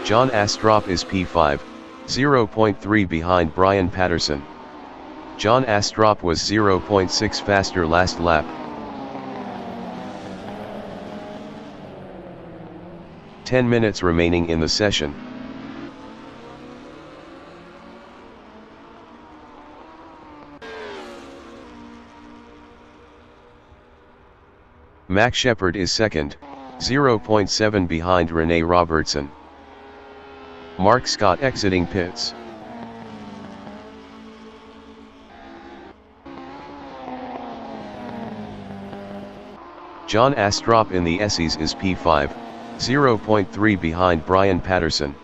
John Astrup is P5, 0.3 behind Brian Patterson. John Astrup was 0.6 faster last lap. Ten minutes remaining in the session. Max Shepard is 2nd, 0.7 behind Rene Robertson. Mark Scott exiting pits. John Astrup in the Essies is P5, 0.3 behind Brian Patterson.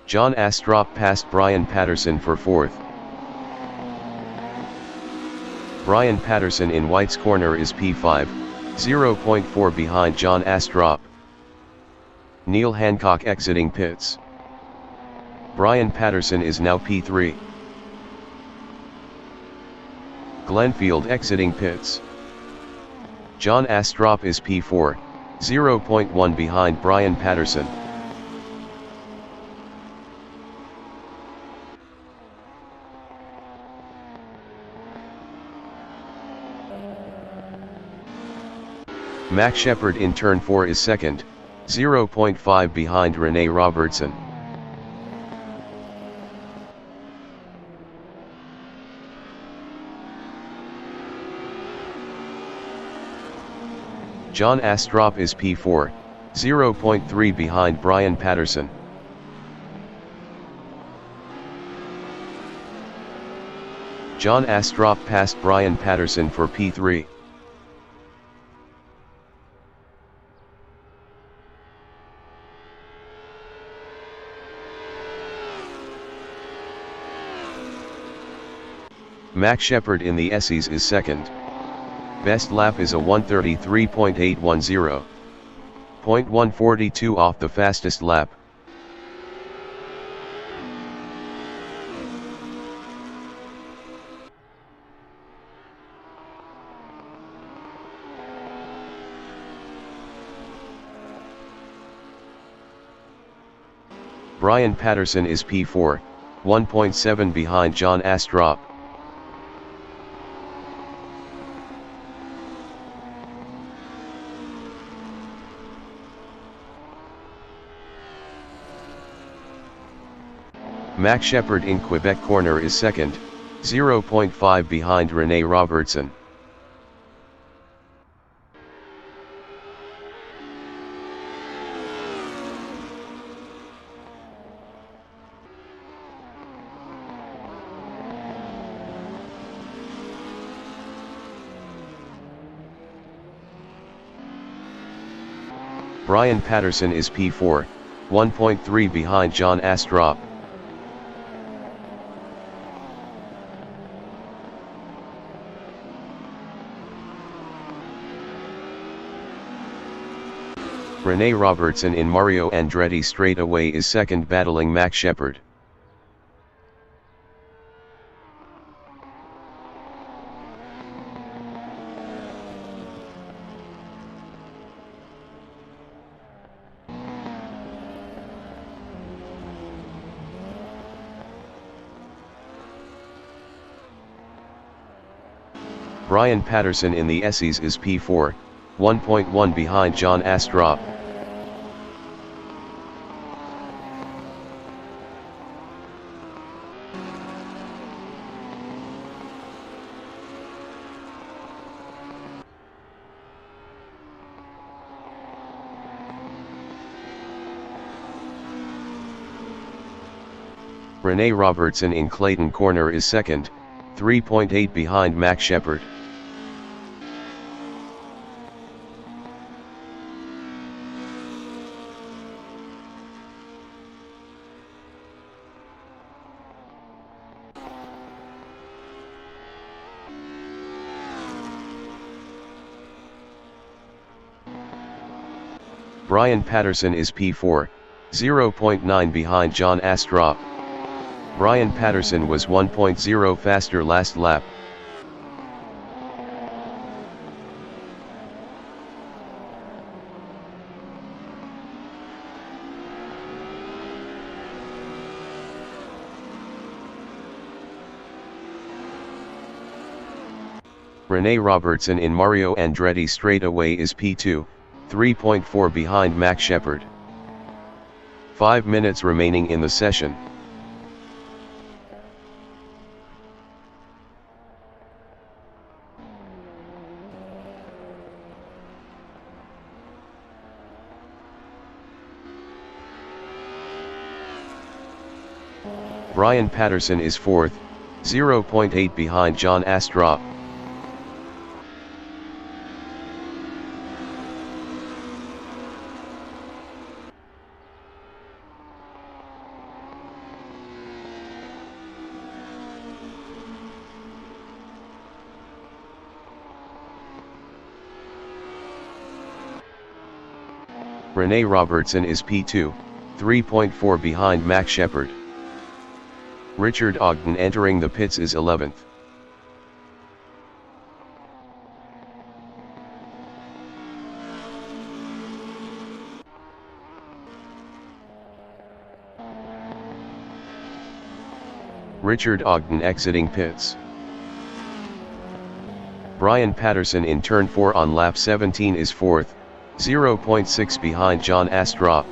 John Astrup passed Brian Patterson for 4th. Brian Patterson in White's corner is P5, 0.4 behind John Astrup. Neil Hancock exiting pits. Brian Patterson is now P3. Glenfield exiting pits. John Astrup is P4, 0.1 behind Brian Patterson. Max Shepard in turn 4 is 2nd, 0.5 behind Rene Robertson. John Astrup is P4, 0.3 behind Brian Patterson. John Astrup passed Brian Patterson for P3. Max Shepard in the Essies is 2nd. Best lap is a 1:33.810. 0.142 off the fastest lap. Brian Patterson is P4, 1.7 behind John Astrup. Max Shepard in Quebec corner is 2nd, 0.5 behind Rene Robertson. Brian Patterson is P4, 1.3 behind John Astrup. Rene Robertson in Mario Andretti straightaway is second, battling Max Shepard. Brian Patterson in the Essies is P4, 1.1 behind John Astrup. Rene Robertson in Clayton Corner is second, 3.8 behind Max Shepard. Brian Patterson is P4, 0.9 behind John Astrup. Brian Patterson was 1.0 faster last lap. Rene Robertson in Mario Andretti straightaway is P2, 3.4 behind Max Shepard. 5 minutes remaining in the session. Brian Patterson is fourth, 0.8 behind John Astrup. Rene Robertson is P2, 3.4 behind Max Shepard. Richard Ogden entering the pits is 11th. Richard Ogden exiting pits. Brian Patterson in turn 4 on lap 17 is 4th, 0.6 behind John Astrup.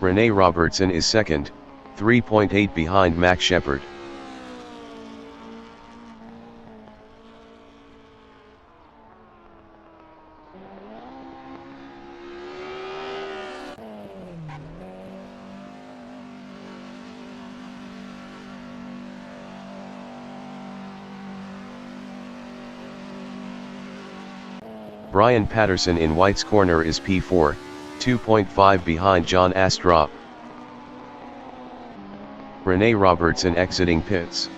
Rene Robertson is second, 3.8 behind Max Shepard. Brian Patterson in White's corner is P4, 2.5 behind John Astrup. Rene Robertson exiting pits.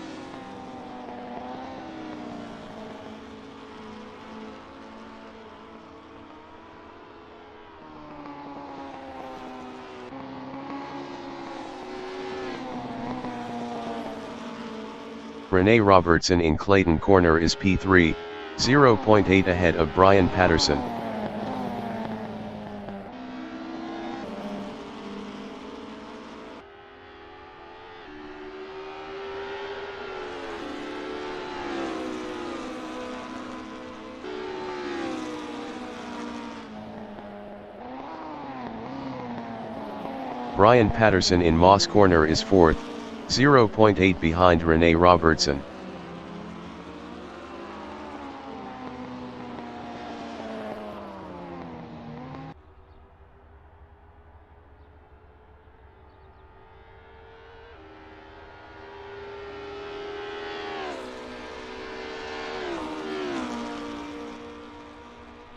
Rene Robertson in Clayton corner is P3, 0.8 ahead of Brian Patterson. Brian Patterson in Moss corner is 4th, 0.8 behind Rene Robertson.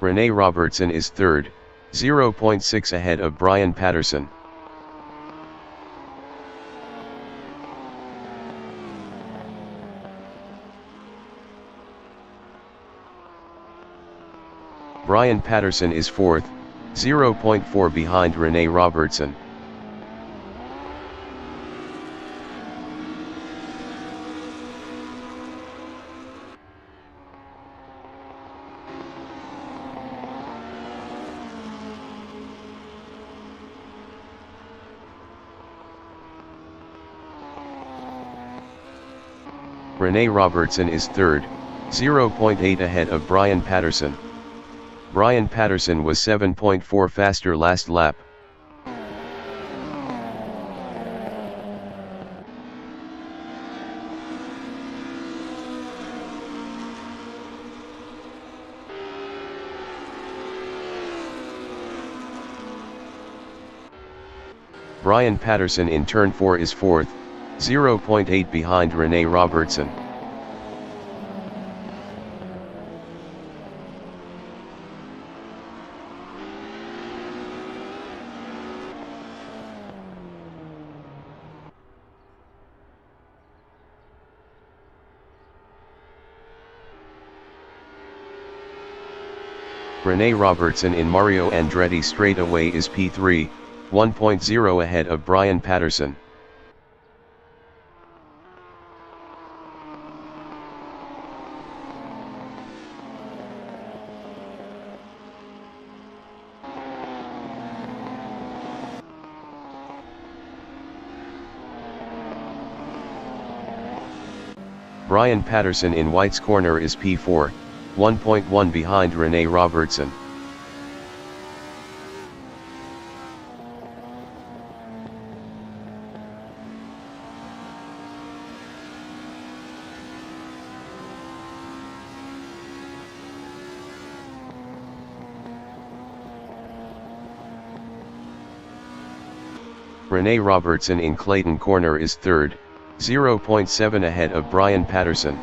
Rene Robertson is third, 0.6 ahead of Brian Patterson. Brian Patterson is fourth, 0.4 behind Rene Robertson. Rene Robertson is third, 0.8 ahead of Brian Patterson. Brian Patterson was 7.4 faster last lap. Brian Patterson in turn 4 is fourth, 0.8 behind Rene Robertson. Rene Robertson in Mario Andretti straightaway is P3, 1.0 ahead of Brian Patterson. Brian Patterson in White's corner is P4, 1.1 behind Rene Robertson. Rene Robertson in Clayton corner is third, 0.7 ahead of Brian Patterson.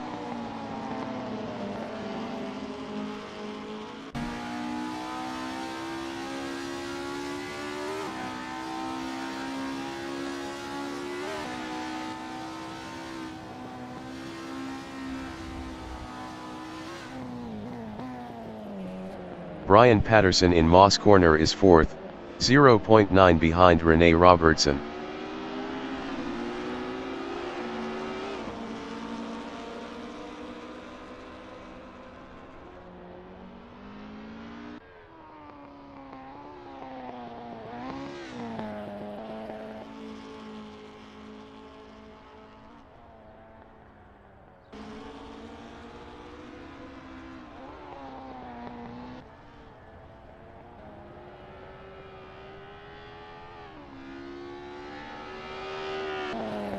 Brian Patterson in Moss corner is fourth, 0.9 behind Rene Robertson.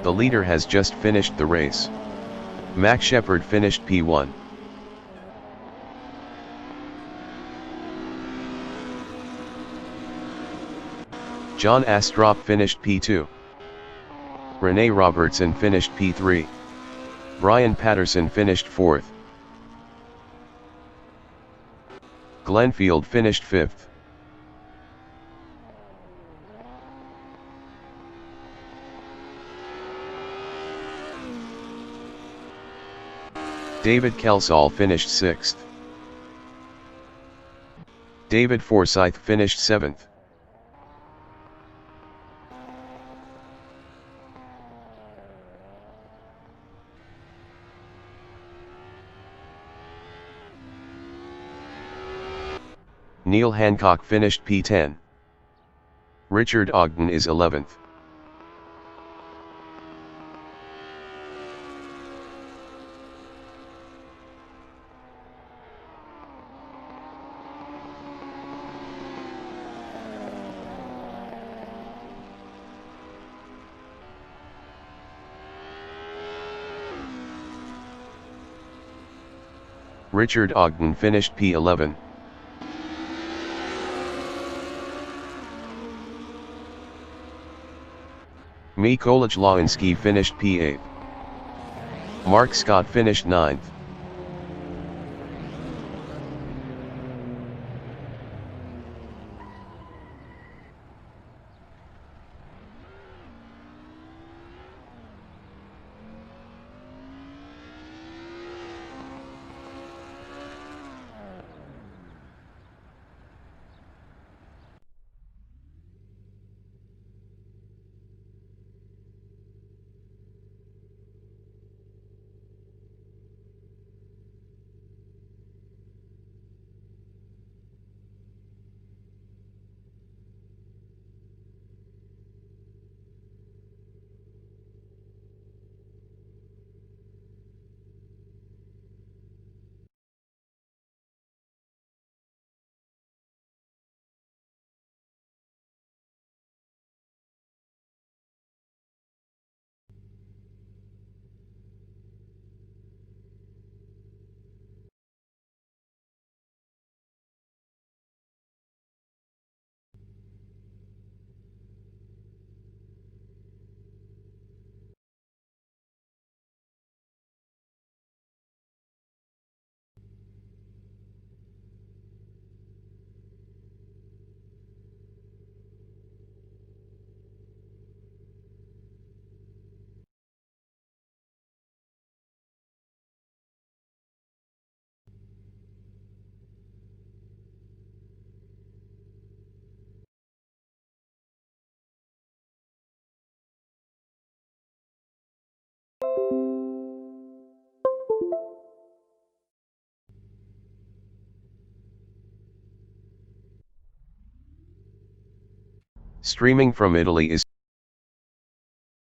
The leader has just finished the race. Max Shepard finished P1. John Astrup finished P2. Rene Robertson finished P3. Brian Patterson finished 4th. Glenfield finished 5th. David Kelsall finished 6th. David Forsyth finished 7th. Neil Hancock finished P10. Richard Ogden is 11th. Richard Ogden finished P11. Mikołaj Lewiński finished P8. Mark Scott finished 9th. Streaming from Italy is